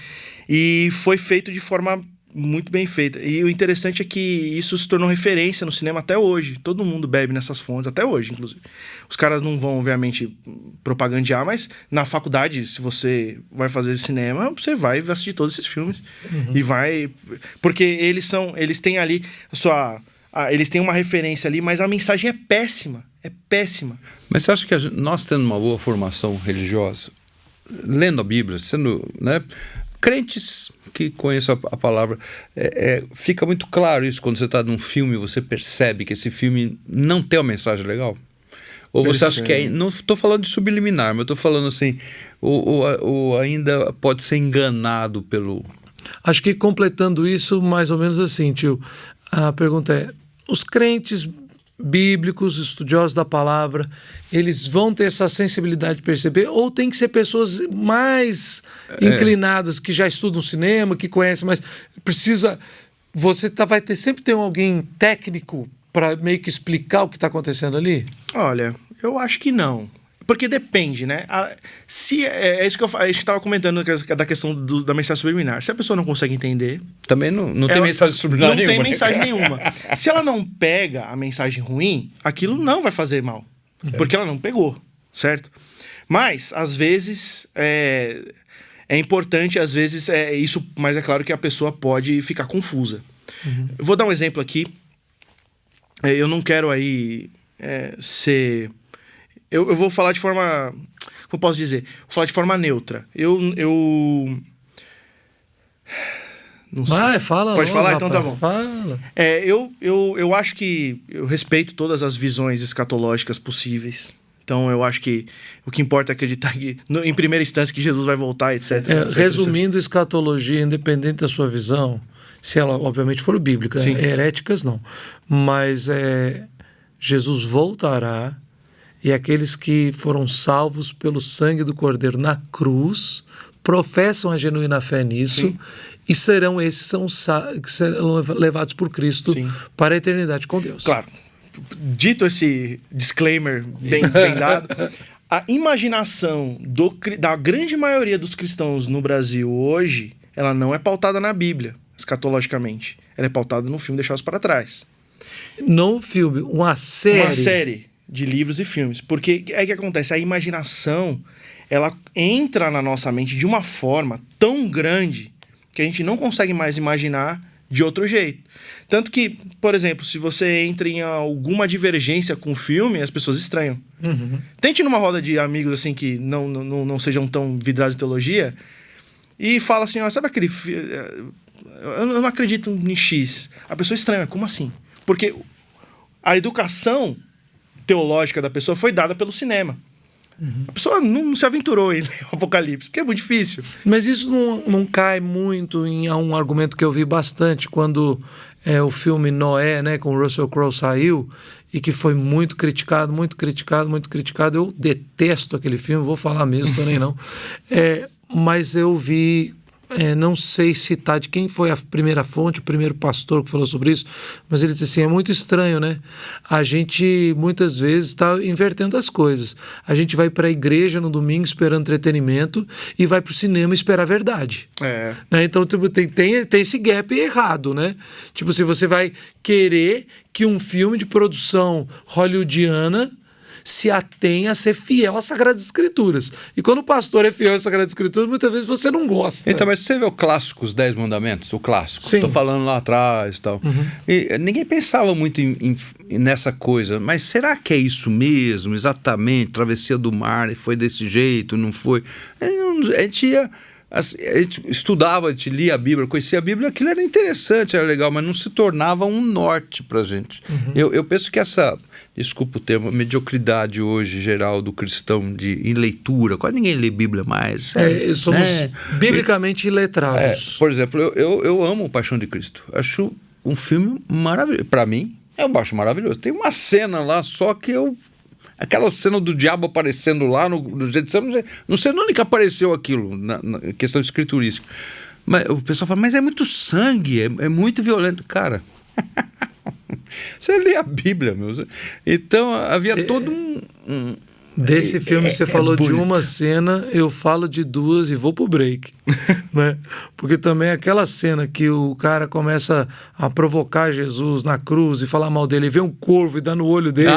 E foi feito de forma muito bem feita. E o interessante é que isso se tornou referência no cinema até hoje. Todo mundo bebe nessas fontes, até hoje, inclusive. Os caras não vão, obviamente, propagandear, mas na faculdade, se você vai fazer cinema, você vai assistir todos esses filmes. E vai... Porque eles têm ali eles têm uma referência ali, mas a mensagem é péssima. É péssima. Mas você acha que nós tendo uma boa formação religiosa, lendo a Bíblia, sendo, né, crentes que conhecem a palavra, fica muito claro isso quando você está num filme e você percebe que esse filme não tem uma mensagem legal? Ou você acha que não estou falando de subliminar, mas estou falando assim, ou ainda pode ser enganado pelo... Acho que completando isso, mais ou menos assim, tio, a pergunta é, os crentes bíblicos, estudiosos da palavra, eles vão ter essa sensibilidade de perceber, ou tem que ser pessoas mais inclinadas, que já estudam cinema, que conhecem, mas precisa... Você sempre ter alguém técnico para meio que explicar o que está acontecendo ali? Olha, eu acho que não. Porque depende, né? É isso que a gente estava comentando da questão da mensagem subliminar. Se a pessoa não consegue entender... Também não tem mensagem subliminar nenhuma. Não tem mensagem nenhuma. Se ela não pega a mensagem ruim, aquilo não vai fazer mal. Porque ela não pegou, certo? Mas, às vezes, é importante, às vezes, isso... Mas é claro que a pessoa pode ficar confusa. Eu vou dar um exemplo aqui. Eu não quero aí ser... Eu vou falar de forma... Como posso dizer? Vou falar de forma neutra. Não sei. Vai, fala. Pode logo, falar? rapaz, Então tá bom. Fala. Eu acho que... Eu respeito todas as visões escatológicas possíveis. Então eu acho que o que importa é acreditar que, em primeira instância, que Jesus vai voltar, etc. Resumindo, escatologia, independente da sua visão, se ela obviamente for bíblica, heréticas não. Mas Jesus voltará... E aqueles que foram salvos pelo sangue do Cordeiro na cruz, professam a genuína fé nisso, e serão que serão levados por Cristo para a eternidade com Deus. Claro. Dito esse disclaimer bem dado, a imaginação da grande maioria dos cristãos no Brasil hoje, ela não é pautada na Bíblia, escatologicamente. Ela é pautada no filme Deixados para Trás. No filme, uma série de livros e filmes. Porque que acontece? A imaginação, ela entra na nossa mente de uma forma tão grande que a gente não consegue mais imaginar de outro jeito. Tanto que, por exemplo, se você entra em alguma divergência com o filme, as pessoas estranham. Tente numa roda de amigos assim que não sejam tão vidrados em teologia e fala assim, sabe aquele... Eu não acredito em X. A pessoa estranha, como assim? Porque a educação teológica da pessoa foi dada pelo cinema. A pessoa não se aventurou em ler o Apocalipse, porque é muito difícil. Mas isso não cai muito em um argumento que eu vi bastante quando o filme Noé, né, com o Russell Crowe saiu, e que foi muito criticado. Eu detesto aquele filme, vou falar mesmo também não. Mas eu vi... não sei citar de quem foi a primeira fonte, o primeiro pastor que falou sobre isso, mas ele disse assim, é muito estranho, né? A gente muitas vezes está invertendo as coisas. A gente vai para a igreja no domingo esperando entretenimento e vai para o cinema esperar a verdade. Né? Então tipo, tem esse gap errado, né? Tipo, se você vai querer que um filme de produção hollywoodiana se atém a ser fiel às Sagradas Escrituras. E quando o pastor é fiel às Sagradas Escrituras, muitas vezes você não gosta. Então, mas você vê o clássico, os 10 Mandamentos, o clássico. Estou falando lá atrás e tal. E ninguém pensava muito nessa coisa, mas será que é isso mesmo, exatamente? Travessia do mar, foi desse jeito, não foi? A gente estudava, a gente lia a Bíblia, conhecia a Bíblia, aquilo era interessante, era legal, mas não se tornava um norte pra gente. Eu penso que essa... Desculpa o termo, mediocridade hoje geral do cristão em leitura. Quase ninguém lê Bíblia mais. Somos biblicamente iletrados. Por exemplo, eu amo Paixão de Cristo. Acho um filme maravilhoso. Para mim, eu acho maravilhoso. Tem uma cena lá, só que aquela cena do diabo aparecendo lá no Getsemane, não sei onde que apareceu aquilo, na questão escriturística. Mas o pessoal fala, mas é muito sangue, é muito violento. Cara... Você lê a Bíblia, meu. Então havia todo Desse filme você falou de uma cena, eu falo de duas e vou pro break, né? Porque também aquela cena que o cara começa a provocar Jesus na cruz e falar mal dele, e vê um corvo e dá no olho dele.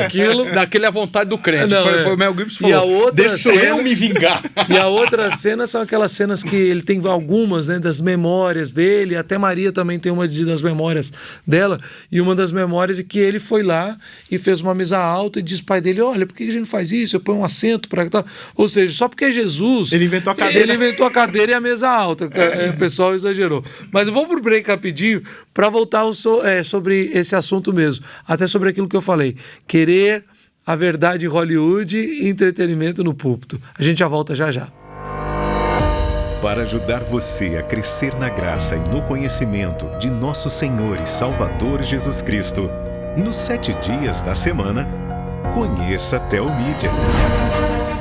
Aquilo... Daquele é a vontade do crente. Foi o Mel Gibson que falou, deixa eu me vingar. E a outra cena são aquelas cenas que ele tem algumas, né, das memórias dele, até Maria também tem uma das memórias dela, e uma das memórias é que ele foi lá e fez uma mesa alta e disse pro pai dele, olha, por que a gente não faz isso? Eu ponho um assento para tal. Ou seja, só porque Jesus... Ele inventou a cadeira. Ele inventou a cadeira e a mesa alta. O pessoal exagerou. Mas eu vou pro break rapidinho para voltar sobre esse assunto mesmo. Até sobre aquilo que eu falei. Querer a verdade em Hollywood e entretenimento no púlpito. A gente já volta já já. Para ajudar você a crescer na graça e no conhecimento de nosso Senhor e Salvador Jesus Cristo, nos 7 dias da semana, conheça Telmídia,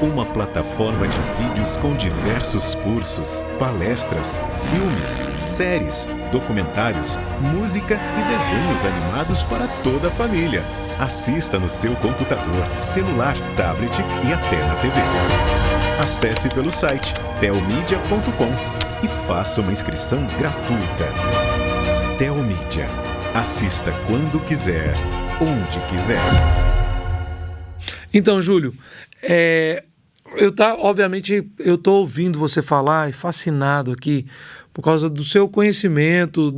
uma plataforma de vídeos com diversos cursos, palestras, filmes, séries, documentários, música e desenhos animados para toda a família. Assista no seu computador, celular, tablet e até na TV. Acesse pelo site telmedia.com e faça uma inscrição gratuita. Telmídia. Assista quando quiser, onde quiser. Então, Júlio, obviamente eu estou ouvindo você falar e fascinado aqui por causa do seu conhecimento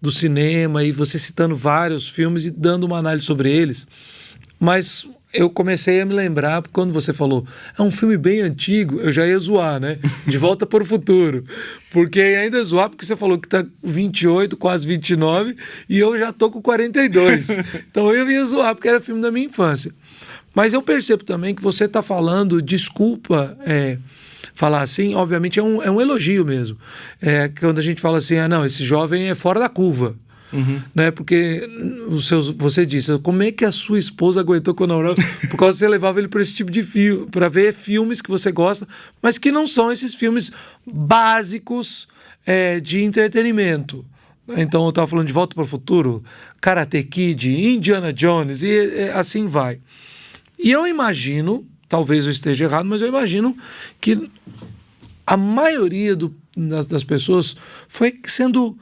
do cinema e você citando vários filmes e dando uma análise sobre eles. Mas eu comecei a me lembrar, quando você falou, é um filme bem antigo, eu já ia zoar, né? De Volta para o Futuro. Porque ainda ia zoar, porque você falou que tá 28, quase 29, e eu já tô com 42. Então eu ia zoar, porque era filme da minha infância. Mas eu percebo também que você está falando, desculpa falar assim, obviamente é um elogio mesmo. Quando a gente fala assim, não, esse jovem é fora da curva. Uhum. Né? Porque você disse, como é que a sua esposa aguentou com o namorado? Por causa que você levava ele para esse tipo de filme, para ver filmes que você gosta, mas que não são esses filmes básicos de entretenimento. Então eu estava falando de Volta para o Futuro, Karate Kid, Indiana Jones e assim vai. E eu imagino, talvez eu esteja errado, mas eu imagino que a maioria das pessoas foi sendo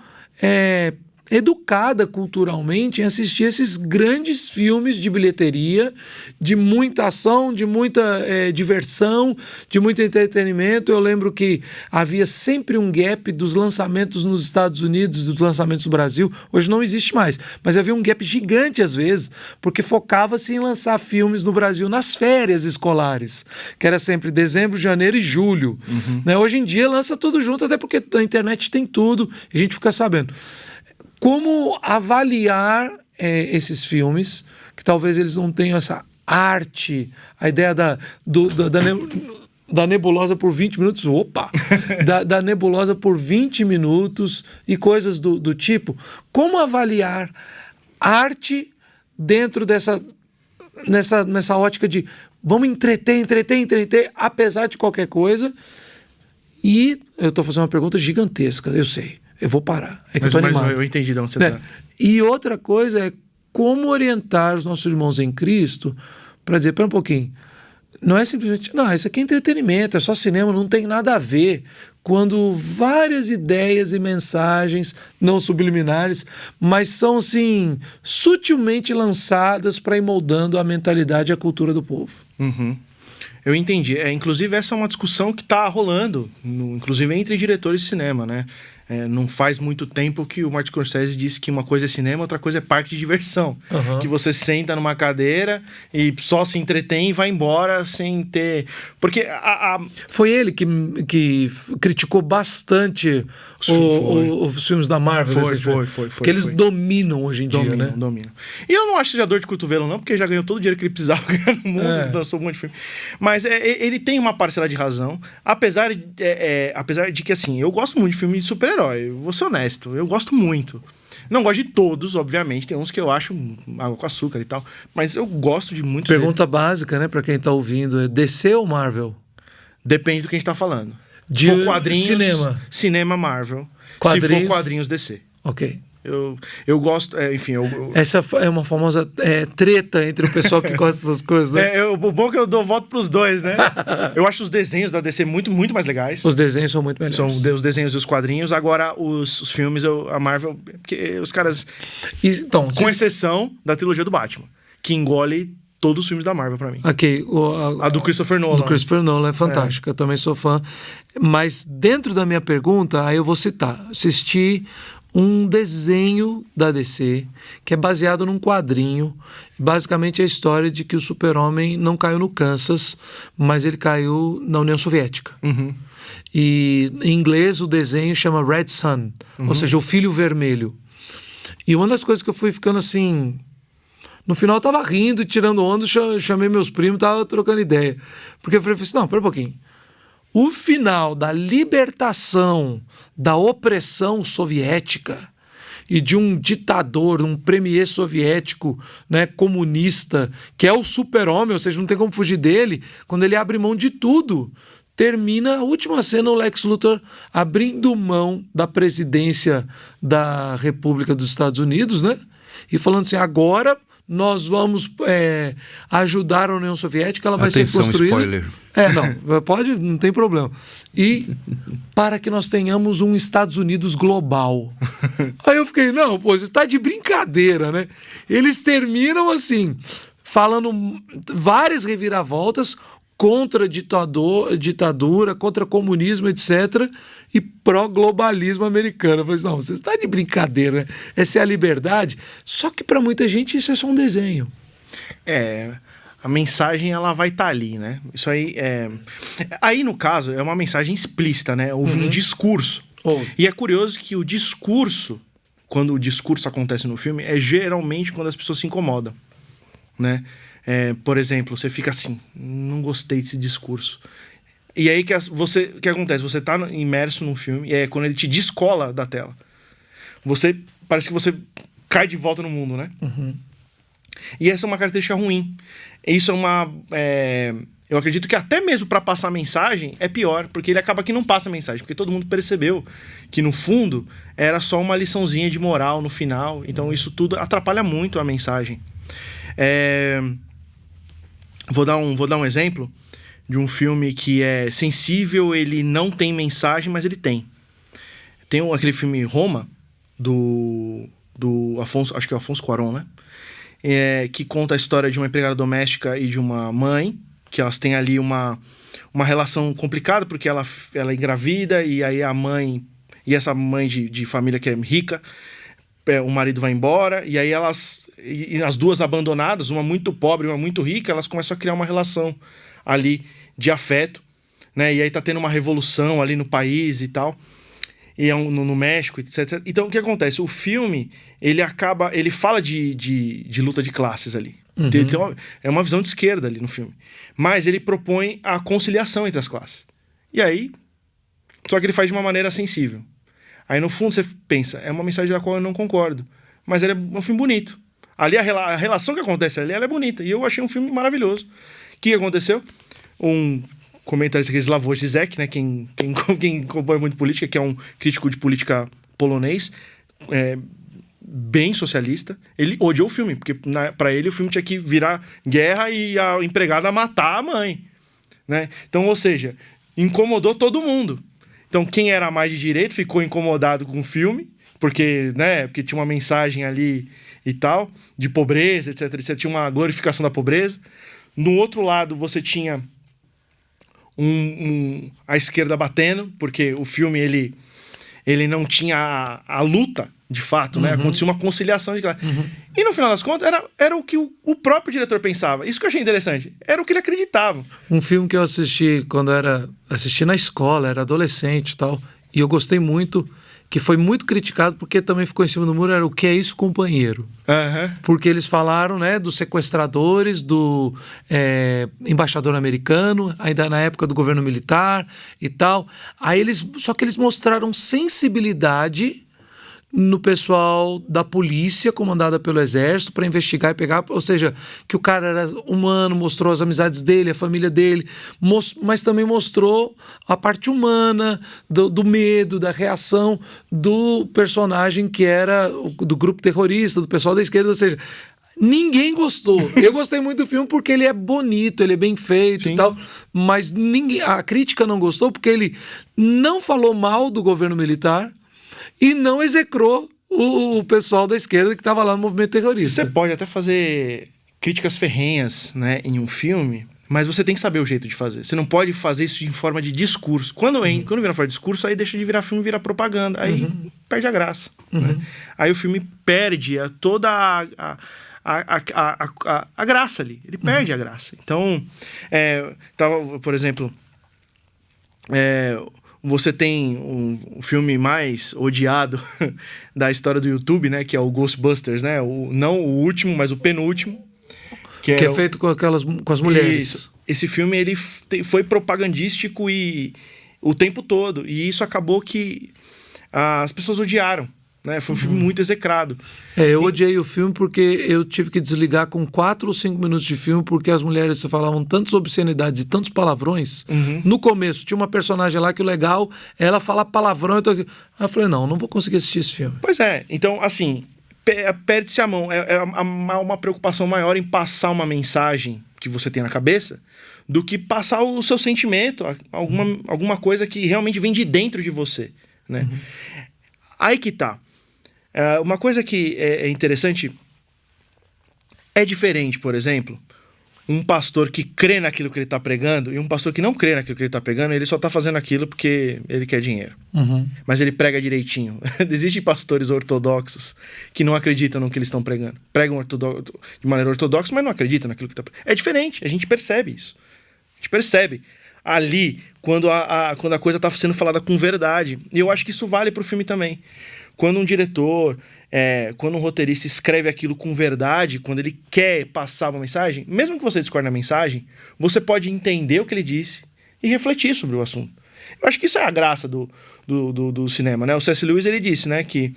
educada culturalmente em assistir esses grandes filmes de bilheteria, de muita ação, de muita diversão, de muito entretenimento. Eu lembro que havia sempre um gap dos lançamentos nos Estados Unidos, dos lançamentos no Brasil. Hoje não existe mais, mas havia um gap gigante às vezes, porque focava-se em lançar filmes no Brasil nas férias escolares, que era sempre dezembro, janeiro e julho. Uhum. Né? Hoje em dia lança tudo junto, até porque a internet tem tudo, e a gente fica sabendo. Como avaliar esses filmes, que talvez eles não tenham essa arte, a ideia da nebulosa por 20 minutos, da nebulosa por 20 minutos e coisas do tipo. Como avaliar arte dentro nessa ótica de vamos entreter, apesar de qualquer coisa? E eu estou fazendo uma pergunta gigantesca, eu sei. Eu vou parar. Mas eu entendi de onde você está. E outra coisa é como orientar os nossos irmãos em Cristo para dizer, pera um pouquinho, não é simplesmente, não, isso aqui é entretenimento, é só cinema, não tem nada a ver, quando várias ideias e mensagens, não subliminares, mas são, assim, sutilmente lançadas para ir moldando a mentalidade e a cultura do povo. Uhum. Eu entendi. Inclusive, essa é uma discussão que está rolando, inclusive entre diretores de cinema, né? Não faz muito tempo que o Martin Scorsese disse que uma coisa é cinema, outra coisa é parque de diversão. Uhum. Que você senta numa cadeira e só se entretém e vai embora sem ter... Porque Foi ele que criticou bastante os filmes da Marvel. Foi. Porque eles dominam hoje em dia, né? Dominam. E eu não acho que seja dor de cotovelo, não, porque já ganhou todo o dinheiro que ele precisava ganhar no mundo, lançou um monte de filme. Mas ele tem uma parcela de razão, apesar de que, assim, eu gosto muito de filme de super-herói. Eu vou ser honesto, eu gosto muito. Não gosto de todos, obviamente. Tem uns que eu acho água com açúcar e tal. Mas eu gosto de muitos. Pergunta básica, né, pra quem tá ouvindo: é DC ou Marvel? Depende do que a gente tá falando. De for quadrinhos, cinema. Cinema Marvel. Quadrinhos. Se for quadrinhos, DC. Ok. Eu gosto, Essa é uma famosa treta entre o pessoal que gosta dessas coisas, né? O bom é que eu dou voto pros dois, né? Eu acho os desenhos da DC muito, muito mais legais. Os desenhos são muito melhores. São os desenhos e os quadrinhos. Agora, os filmes, a Marvel... Porque os caras... Então, com exceção da trilogia do Batman, que engole todos os filmes da Marvel pra mim. Ok. A do Christopher Nolan. Do Christopher Nolan é fantástica. Eu também sou fã. Mas dentro da minha pergunta, aí eu vou citar. Assisti um desenho da DC que é baseado num quadrinho. Basicamente é a história de que o Super-Homem não caiu no Kansas, mas ele caiu na União Soviética. E em inglês o desenho chama Red Sun, ou seja, o Filho Vermelho. E uma das coisas que eu fui ficando assim... No final eu tava rindo, tirando onda, chamei meus primos, tava trocando ideia. Porque eu falei assim, não, pera um pouquinho. O final da libertação da opressão soviética e de um ditador, um premier soviético, né, comunista, que é o Super-Homem, ou seja, não tem como fugir dele, quando ele abre mão de tudo. Termina a última cena, o Lex Luthor abrindo mão da presidência da República dos Estados Unidos, né? E falando assim, agora nós vamos ajudar a União Soviética, ela vai ser construída... Spoiler. Não tem problema. E para que nós tenhamos um Estados Unidos global. Aí eu fiquei, não, pô, você está de brincadeira, né? Eles terminam assim, falando várias reviravoltas contra ditadura, contra comunismo, etc., e pró-globalismo americano. Eu falei assim, não, você está de brincadeira, né? Essa é a liberdade. Só que para muita gente isso é só um desenho. A mensagem ela vai estar ali, né? Isso aí Aí, no caso, é uma mensagem explícita, né? Houve um discurso. E é curioso que o discurso, quando o discurso acontece no filme, é geralmente quando as pessoas se incomodam, né? Por exemplo, você fica assim, não gostei desse discurso. E aí o que acontece? Você tá imerso num filme, e é quando ele te descola da tela. Parece que você cai de volta no mundo, né? E essa é uma característica ruim. Isso eu acredito que até mesmo para passar mensagem é pior, porque ele acaba que não passa mensagem, porque todo mundo percebeu que no fundo era só uma liçãozinha de moral no final. Então isso tudo atrapalha muito a mensagem. Vou dar um exemplo de um filme que é sensível, ele não tem mensagem, mas ele tem. Tem aquele filme Roma, do Afonso, acho que é o Afonso Cuarón, né? Que conta a história de uma empregada doméstica e de uma mãe, que elas têm ali uma relação complicada, porque ela é engravida, e aí a mãe, e essa mãe de família que é rica, o marido vai embora, e aí as duas abandonadas, uma muito pobre e uma muito rica, elas começam a criar uma relação ali de afeto, né? E aí tá tendo uma revolução ali no país e tal, e no México, etc. Então o que acontece? O filme, ele fala de luta de classes ali. Então, é uma visão de esquerda ali no filme. Mas ele propõe a conciliação entre as classes. E aí, só que ele faz de uma maneira sensível. Aí no fundo você pensa, é uma mensagem da qual eu não concordo, mas ele é um filme bonito. Ali a relação que acontece ali, ela é bonita. E eu achei um filme maravilhoso. O que aconteceu? Um comentarista aqui, Slavoj Zizek, né? Quem acompanha muito política, que é um crítico de política polonês, bem socialista, ele odiou o filme, porque para ele o filme tinha que virar guerra e a empregada matar a mãe, né? Então, ou seja, incomodou todo mundo. Então, quem era mais de direita ficou incomodado com o filme, porque tinha uma mensagem ali e tal, de pobreza, etc, etc. Tinha uma glorificação da pobreza. No outro lado, você tinha a esquerda batendo, porque o filme, ele não tinha a luta, de fato, né? Acontecia uma conciliação de classe. E no final das contas, era o que o próprio diretor pensava. Isso que eu achei interessante. Era o que ele acreditava. Um filme que eu assisti quando assisti na escola, era adolescente e tal, e eu gostei muito, que foi muito criticado porque também ficou em cima do muro, era O Que É Isso, Companheiro? Porque eles falaram, né, dos sequestradores, do embaixador americano, ainda na época do governo militar e tal. Só que eles mostraram sensibilidade no pessoal da polícia comandada pelo exército para investigar e pegar, ou seja, que o cara era humano, mostrou as amizades dele, a família dele, mas também mostrou a parte humana do medo, da reação do personagem que era do grupo terrorista, do pessoal da esquerda, ou seja, ninguém gostou. Eu gostei muito do filme porque ele é bonito, ele é bem feito Sim. e tal, mas a crítica não gostou porque ele não falou mal do governo militar e não execrou o pessoal da esquerda que estava lá no movimento terrorista. Você pode até fazer críticas ferrenhas, né, em um filme, mas você tem que saber o jeito de fazer. Você não pode fazer isso em forma de discurso. Quando vira forma de discurso, aí deixa de virar filme e vira propaganda. Aí perde a graça. Né? Aí o filme perde toda a graça ali. Ele perde a graça. Então, por exemplo, você tem um filme mais odiado da história do YouTube, né? Que é o Ghostbusters, né? Não o último, mas o penúltimo. Que é feito com as mulheres. Isso. Esse filme ele foi propagandístico o tempo todo. E isso acabou que as pessoas odiaram. Né? Foi um filme muito execrado. Eu odiei o filme porque eu tive que desligar com 4 ou 5 minutos de filme porque as mulheres falavam tantas obscenidades e tantos palavrões. No começo tinha uma personagem lá que o legal ela fala palavrão. Aí eu falei, não vou conseguir assistir esse filme. Pois é. Então, assim, perde-se a mão. Há uma preocupação maior em passar uma mensagem que você tem na cabeça do que passar o seu sentimento, alguma coisa que realmente vem de dentro de você. Né? Aí que tá. Uma coisa que é interessante é diferente, por exemplo, um pastor que crê naquilo que ele está pregando e um pastor que não crê naquilo que ele está pregando, ele só está fazendo aquilo porque ele quer dinheiro. Mas ele prega direitinho. Existem pastores ortodoxos que não acreditam no que eles estão pregando. Pregam de maneira ortodoxa, mas não acreditam naquilo que está pregando. É diferente, a gente percebe isso. A gente percebe ali quando a coisa está sendo falada com verdade. E eu acho que isso vale para o filme também. Quando um diretor, quando um roteirista escreve aquilo com verdade, quando ele quer passar uma mensagem, mesmo que você discorde da mensagem, você pode entender o que ele disse e refletir sobre o assunto. Eu acho que isso é a graça do cinema, né? O C.S. Lewis, ele disse, né, que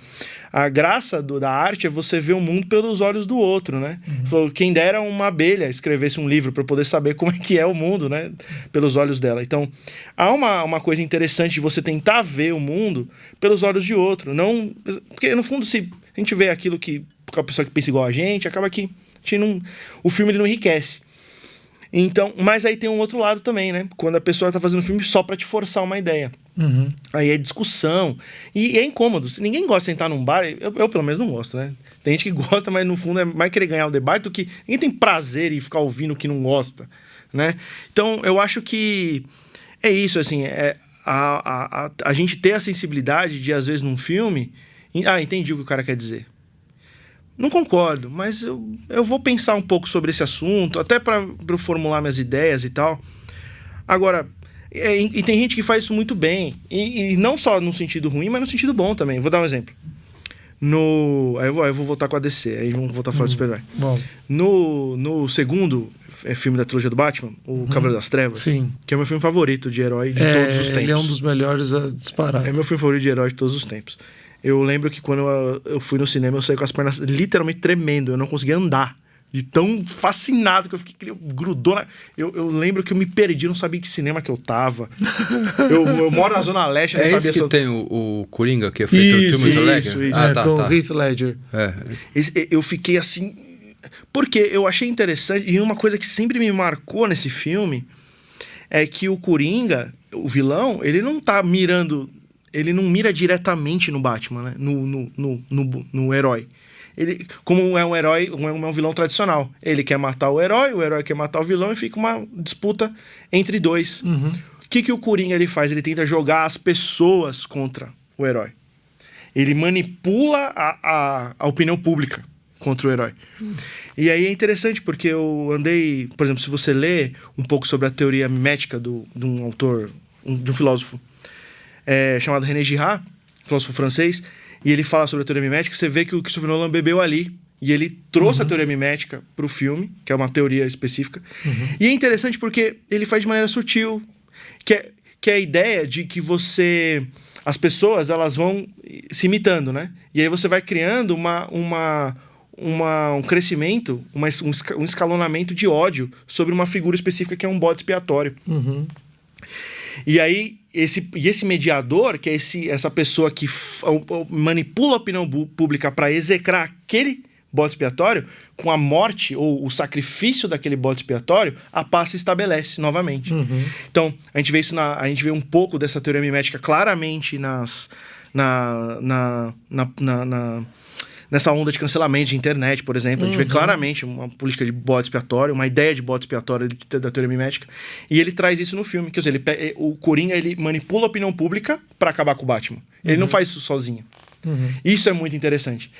a graça da arte é você ver o mundo pelos olhos do outro, né? Falou, quem dera uma abelha escrevesse um livro para poder saber como é que é o mundo, né? Pelos olhos dela. Então, há uma coisa interessante de você tentar ver o mundo pelos olhos de outro. Não, porque, no fundo, se a gente vê aquilo que a pessoa que pensa igual a gente, acaba que a gente não, o filme ele não enriquece. Então, mas aí tem um outro lado também, né? Quando a pessoa tá fazendo filme só pra te forçar uma ideia. Aí é discussão. E é incômodo. Ninguém gosta de sentar num bar. Eu pelo menos não gosto, né? Tem gente que gosta, mas no fundo é mais querer ganhar o debate do que... Ninguém tem prazer em ficar ouvindo o que não gosta, né? Então, eu acho que é isso, assim. A gente ter a sensibilidade de, às vezes, num filme... entendi o que o cara quer dizer. Não concordo, mas eu vou pensar um pouco sobre esse assunto, até para eu formular minhas ideias e tal. Agora, e tem gente que faz isso muito bem, e não só no sentido ruim, mas no sentido bom também. Vou dar um exemplo. Aí eu vou voltar com a DC, aí vamos voltar a falar de super-herói. No segundo filme da trilogia do Batman, o Cavaleiro das Trevas, Sim. que é o meu filme favorito de herói de todos os tempos. Ele é um dos melhores a disparar. É meu filme favorito de herói de todos os tempos. Eu lembro que quando eu fui no cinema, eu saí com as pernas literalmente tremendo. Eu não conseguia andar. De tão fascinado que eu fiquei... Grudou na... Eu lembro que eu me perdi, não sabia que cinema que eu tava. Eu moro na Zona Leste, não sabia... Esse que tem o Coringa, que é feito o filme do Ledger? Isso. Com o Heath Ledger. Eu fiquei assim... Porque eu achei interessante... E uma coisa que sempre me marcou nesse filme é que o Coringa, o vilão, ele não tá mirando... Ele não mira diretamente no Batman, né? No herói. Ele, como é um herói, é um vilão tradicional. Ele quer matar o herói quer matar o vilão e fica uma disputa entre dois. O que o Coringa ele faz? Ele tenta jogar as pessoas contra o herói. Ele manipula a opinião pública contra o herói. E aí é interessante porque eu andei... Por exemplo, se você lê um pouco sobre a teoria mimética de um autor, de um filósofo, chamado René Girard, filósofo francês, e ele fala sobre a teoria mimética, você vê que o Christopher Nolan bebeu ali, e ele trouxe a teoria mimética para o filme, que é uma teoria específica. E é interessante porque ele faz de maneira sutil, que é a ideia de que você... as pessoas elas vão se imitando, né? E aí você vai criando um crescimento, um escalonamento de ódio sobre uma figura específica que é um bode expiatório. E aí, esse mediador, que é essa pessoa que manipula a opinião pública para execrar aquele bode expiatório, com a morte ou o sacrifício daquele bode expiatório, a paz se estabelece novamente. Então, a gente vê isso a gente vê um pouco dessa teoria mimética claramente nessa onda de cancelamento de internet, por exemplo. A gente vê claramente uma política de bode expiatório, uma ideia de bode expiatório da teoria mimética. E ele traz isso no filme. Quer dizer, o Coringa ele manipula a opinião pública para acabar com o Batman. Ele não faz isso sozinho. Isso é muito interessante.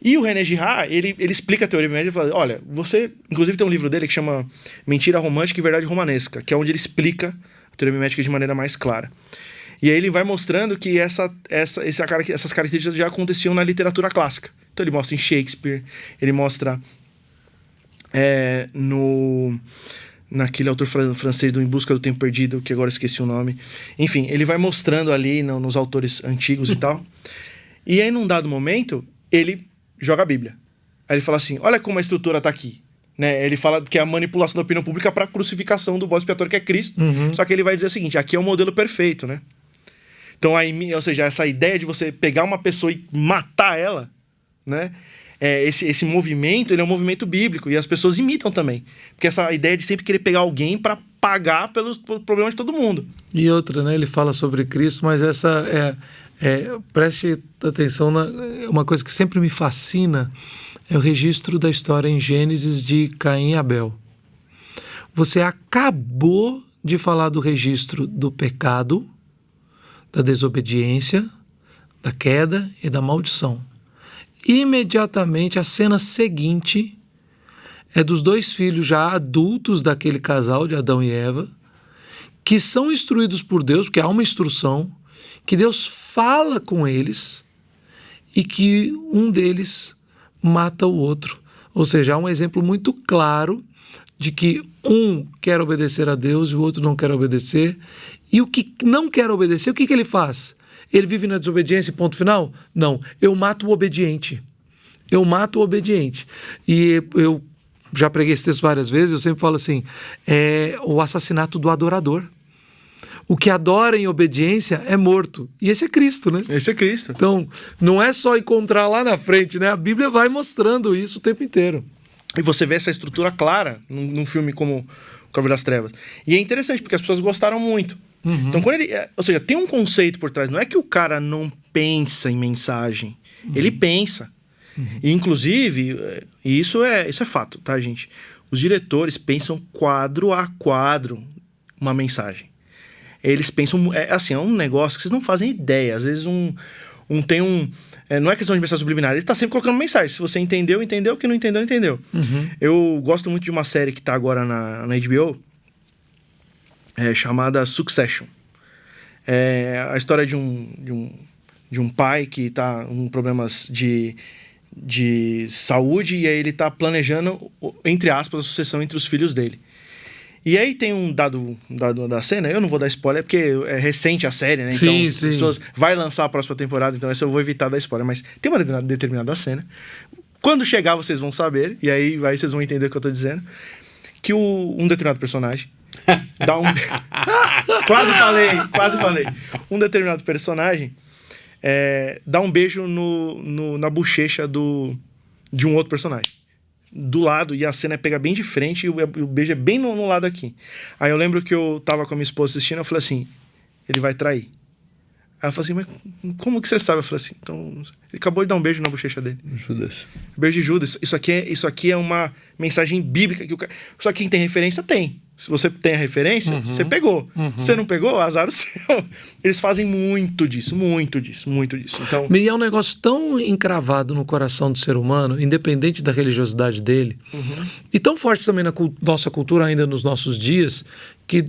E o René Girard, ele explica a teoria mimética e fala, olha, você... Inclusive tem um livro dele que chama Mentira Romântica e Verdade Romanesca, que é onde ele explica a teoria mimética de maneira mais clara. E aí ele vai mostrando que essas características já aconteciam na literatura clássica. Então ele mostra em Shakespeare, ele mostra naquele autor francês do Em Busca do Tempo Perdido, que agora esqueci o nome. Enfim, ele vai mostrando ali nos autores antigos e tal. E aí, num dado momento, ele joga a Bíblia. Aí ele fala assim, olha como a estrutura tá aqui. Né? Ele fala que é a manipulação da opinião pública para a crucificação do bode expiatório, que é Cristo. Só que ele vai dizer o seguinte, aqui é o modelo perfeito, né? Então, aí, ou seja, essa ideia de você pegar uma pessoa e matar ela, né? Esse movimento, ele é um movimento bíblico. E as pessoas imitam também. Porque essa ideia de sempre querer pegar alguém para pagar pelos problemas de todo mundo. E outra, né? Ele fala sobre Cristo, mas essa preste atenção uma coisa que sempre me fascina é o registro da história em Gênesis de Caim e Abel. Você acabou de falar do registro do pecado, da desobediência, da queda e da maldição. Imediatamente, a cena seguinte é dos 2 filhos já adultos daquele casal de Adão e Eva, que são instruídos por Deus, porque há uma instrução, que Deus fala com eles e que um deles mata o outro. Ou seja, há um exemplo muito claro de que um quer obedecer a Deus e o outro não quer obedecer. E o que não quer obedecer, o que ele faz? Ele vive na desobediência, ponto final? Não, eu mato o obediente. Eu mato o obediente. E eu já preguei esse texto várias vezes, eu sempre falo assim, é o assassinato do adorador. O que adora em obediência é morto. E esse é Cristo, né? Esse é Cristo. Então, não é só encontrar lá na frente, né? A Bíblia vai mostrando isso o tempo inteiro. E você vê essa estrutura clara num filme como O Cavaleiro das Trevas. E é interessante, porque as pessoas gostaram muito. Então, quando ele... Ou seja, tem um conceito por trás. Não é que o cara não pensa em mensagem. Ele pensa. E, inclusive, isso é fato, tá, gente? Os diretores pensam quadro a quadro uma mensagem. Eles pensam... é um negócio que vocês não fazem ideia. Às vezes não é questão de mensagem subliminar. Ele está sempre colocando mensagem. Se você entendeu, entendeu. Que não entendeu, entendeu. Eu gosto muito de uma série que está agora na HBO, chamada Succession. É a história de um pai que está com problemas de saúde, e aí ele está planejando, entre aspas, a sucessão entre os filhos dele. E aí tem um dado da cena, eu não vou dar spoiler, porque é recente a série, né? Sim, então, sim. as pessoas vai lançar a próxima temporada, então essa eu vou evitar dar spoiler. Mas tem uma determinada cena. Quando chegar, vocês vão saber, e aí vocês vão entender o que eu tô dizendo. Que um determinado personagem dá um... Quase falei. Um determinado personagem dá um beijo na bochecha de um outro personagem. Do lado, e a cena pega bem de frente, e o beijo é bem no lado aqui. Aí eu lembro que eu tava com a minha esposa assistindo, eu falei assim, ele vai trair. Aí ela falou assim, mas como que você sabe? Eu falei assim, então, ele acabou de dar um beijo na bochecha dele. Judas. Beijo de Judas. Isso aqui é uma mensagem bíblica. Só que quem tem referência, tem. Se você tem a referência, você pegou. Se você não pegou, azar o seu. Eles fazem muito disso. Então... E é um negócio tão encravado no coração do ser humano, independente da religiosidade dele, e tão forte também na nossa cultura ainda nos nossos dias, que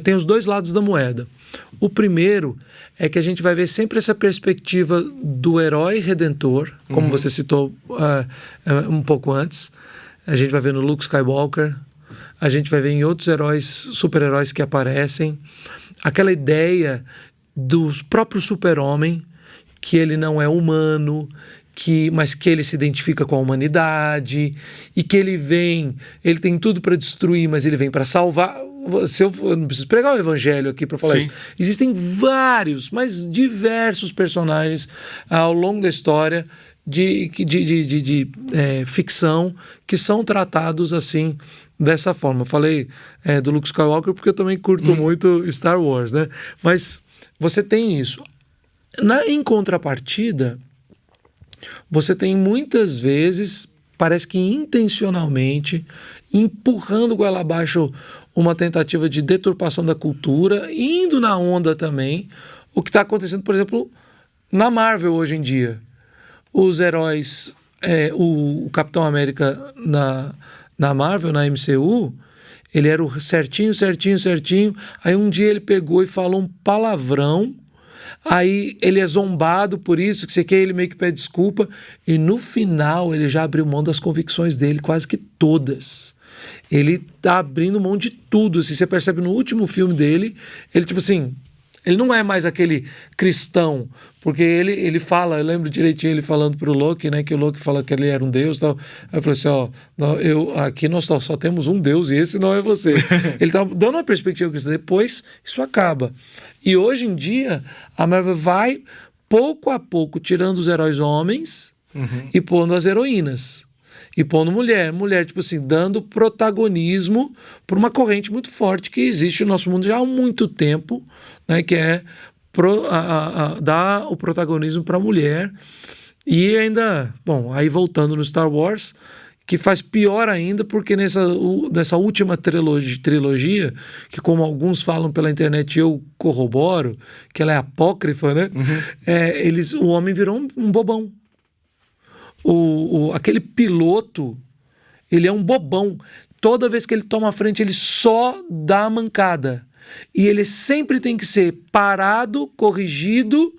tem os 2 lados da moeda. O primeiro é que a gente vai ver sempre essa perspectiva do herói redentor, como você citou um pouco antes. A gente vai ver no Luke Skywalker, a gente vai ver em outros heróis, super-heróis que aparecem, aquela ideia do próprio super-homem, que ele não é humano, mas que ele se identifica com a humanidade, e que ele tem tudo para destruir, mas ele vem para salvar. Eu não preciso pregar o evangelho aqui para falar Sim. isso. Existem vários, mas diversos personagens ao longo da história de ficção que são tratados assim, dessa forma. Eu falei do Luke Skywalker porque eu também curto muito Star Wars, né? Mas você tem isso. Em contrapartida, você tem muitas vezes, parece que intencionalmente, empurrando goela abaixo uma tentativa de deturpação da cultura, indo na onda também, o que está acontecendo, por exemplo, na Marvel hoje em dia. Os heróis, o Capitão América na Marvel, na MCU, ele era o certinho, aí um dia ele pegou e falou um palavrão. Aí ele é zombado por isso, que você quer, ele meio que pede desculpa, e no final ele já abriu mão das convicções dele, quase que todas. Ele tá abrindo mão de tudo, assim, você percebe no último filme dele, ele tipo assim, ele não é mais aquele cristão, porque ele fala, eu lembro direitinho ele falando pro Loki, né, que o Loki fala que ele era um deus e tal. Aí eu falei assim, aqui nós só temos um deus e esse não é você. Ele tá dando uma perspectiva cristã, depois isso acaba. E hoje em dia, a Marvel vai pouco a pouco tirando os heróis homens e pondo as heroínas. E pondo mulher, tipo assim, dando protagonismo para uma corrente muito forte que existe no nosso mundo já há muito tempo, né, que é dar o protagonismo para a mulher. E ainda, bom, aí voltando no Star Wars, que faz pior ainda, porque nessa última trilogia, que como alguns falam pela internet, eu corroboro, que ela é apócrifa, né? O homem virou um bobão. Aquele piloto, ele é um bobão. Toda vez que ele toma a frente, ele só dá a mancada. E ele sempre tem que ser parado, corrigido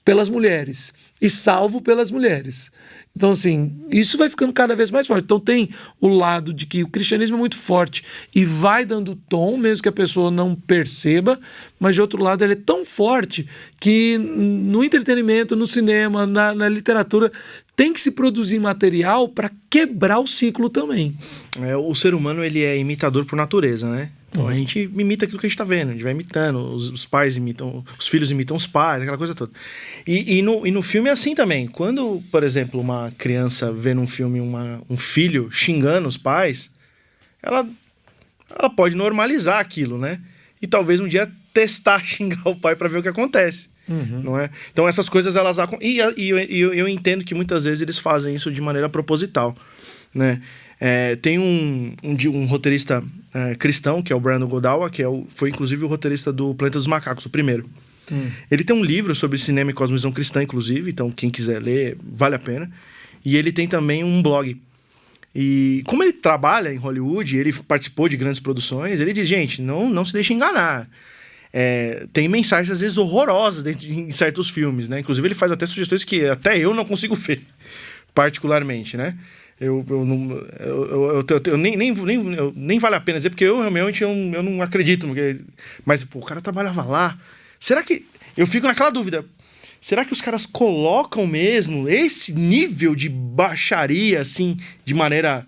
pelas mulheres e salvo pelas mulheres. Então, assim, isso vai ficando cada vez mais forte. Então tem o lado de que o cristianismo é muito forte e vai dando tom, mesmo que a pessoa não perceba, mas de outro lado ele é tão forte que no entretenimento, no cinema, na literatura, tem que se produzir material para quebrar o ciclo também. O ser humano, ele é imitador por natureza, né? Então a gente imita aquilo que a gente tá vendo, a gente vai imitando, os pais imitam, os filhos imitam os pais, aquela coisa toda. E no filme é assim também. Quando, por exemplo, uma criança vê num filme um filho xingando os pais, ela pode normalizar aquilo, né? E talvez um dia testar xingar o pai para ver o que acontece. Não é? Então essas coisas, elas... E eu entendo que muitas vezes eles fazem isso de maneira proposital, né? Tem um roteirista cristão, que é o Brandon Godawa, que foi inclusive o roteirista do Planeta dos Macacos, o primeiro. Ele tem um livro sobre cinema e cosmovisão cristã, inclusive, então quem quiser ler, vale a pena. E ele tem também um blog. E como ele trabalha em Hollywood, ele participou de grandes produções, ele diz, gente, não se deixe enganar. Tem mensagens, às vezes, horrorosas em certos filmes, né? Inclusive, ele faz até sugestões que até eu não consigo ver, particularmente, né? Eu nem vale a pena dizer, porque eu realmente eu não acredito. Mas, pô, o cara trabalhava lá. Será que... Eu fico naquela dúvida. Será que os caras colocam mesmo esse nível de baixaria, assim, de maneira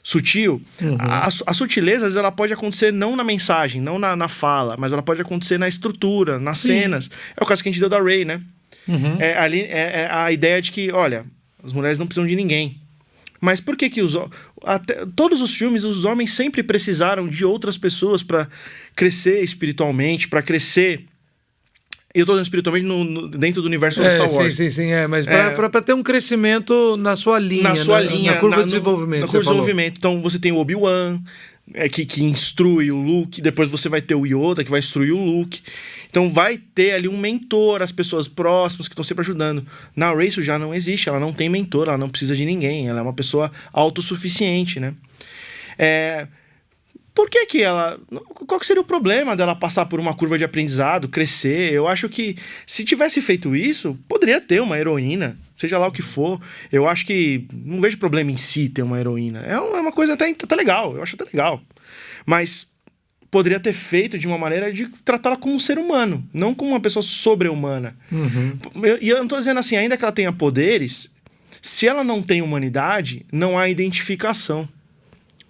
sutil? A sutileza, às vezes, ela pode acontecer não na mensagem, não na fala, mas ela pode acontecer na estrutura, nas cenas. É o caso que a gente deu da Rey, né? Ali a ideia de que, olha... As mulheres não precisam de ninguém. Mas por que todos os filmes, os homens sempre precisaram de outras pessoas para crescer espiritualmente, para crescer... Eu estou dizendo espiritualmente dentro do universo do Star Wars. Sim. Mas para ter um crescimento na sua linha. Na curva de desenvolvimento. Na curva de desenvolvimento. Então você tem o Obi-Wan, que instrui o Luke. Depois você vai ter o Yoda, que vai instruir o Luke. Então vai ter ali um mentor, as pessoas próximas que estão sempre ajudando. Na Rey isso já não existe, ela não tem mentor, ela não precisa de ninguém, ela é uma pessoa autossuficiente, né? Por que ela... Qual que seria o problema dela passar por uma curva de aprendizado, crescer? Eu acho que se tivesse feito isso, poderia ter uma heroína, seja lá o que for. Eu acho que não vejo problema em si ter uma heroína. É uma coisa até legal, eu acho até legal. Mas... poderia ter feito de uma maneira de tratá-la como um ser humano, não como uma pessoa sobre-humana. E eu não tô dizendo assim, ainda que ela tenha poderes, se ela não tem humanidade, não há identificação,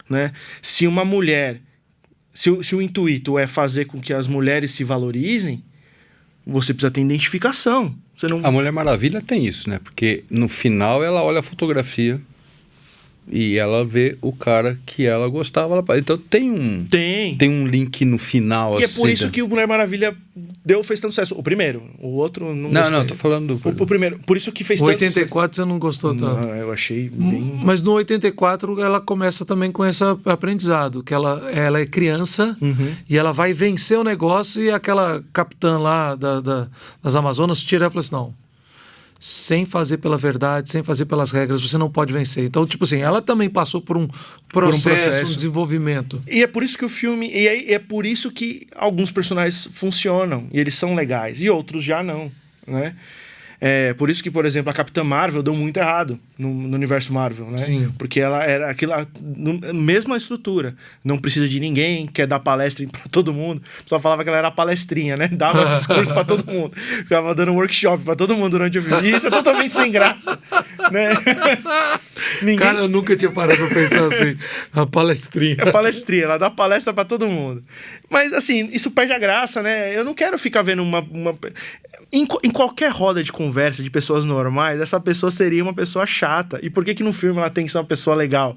né? Se uma mulher... Se o intuito é fazer com que as mulheres se valorizem, você precisa ter identificação. Você não... A Mulher Maravilha tem isso, né? Porque no final ela olha a fotografia e ela vê o cara que ela gostava. Então tem um link no final. E assim, é por isso que o Mulher Maravilha fez tanto sucesso. O primeiro, o outro não gostei. Não, tô falando o primeiro, por isso que fez O tanto sucesso. 84 você não gostou tanto. Não, eu achei bem... Mas no 84 ela começa também com esse aprendizado, que ela é criança e ela vai vencer o negócio e aquela capitã lá das Amazonas tira e fala assim, não, sem fazer pela verdade, sem fazer pelas regras, você não pode vencer. Então, tipo assim, ela também passou por um processo, um desenvolvimento. E é por isso que o filme... E é por isso que alguns personagens funcionam, e eles são legais, e outros já não, né? É por isso que, por exemplo, a Capitã Marvel deu muito errado no universo Marvel, né? Sim. Porque ela era aquela mesma estrutura. Não precisa de ninguém, quer dar palestra pra todo mundo. O pessoal falava que ela era palestrinha, né? Dava discurso pra todo mundo. Ficava dando workshop pra todo mundo durante o filme. E isso é totalmente sem graça, né? Cara, eu nunca tinha parado pra pensar assim. A palestrinha. É palestrinha, ela dá palestra pra todo mundo. Mas, assim, isso perde a graça, né? Eu não quero ficar vendo uma... Em qualquer roda de conversa de pessoas normais, essa pessoa seria uma pessoa chata. E por que no filme ela tem que ser uma pessoa legal?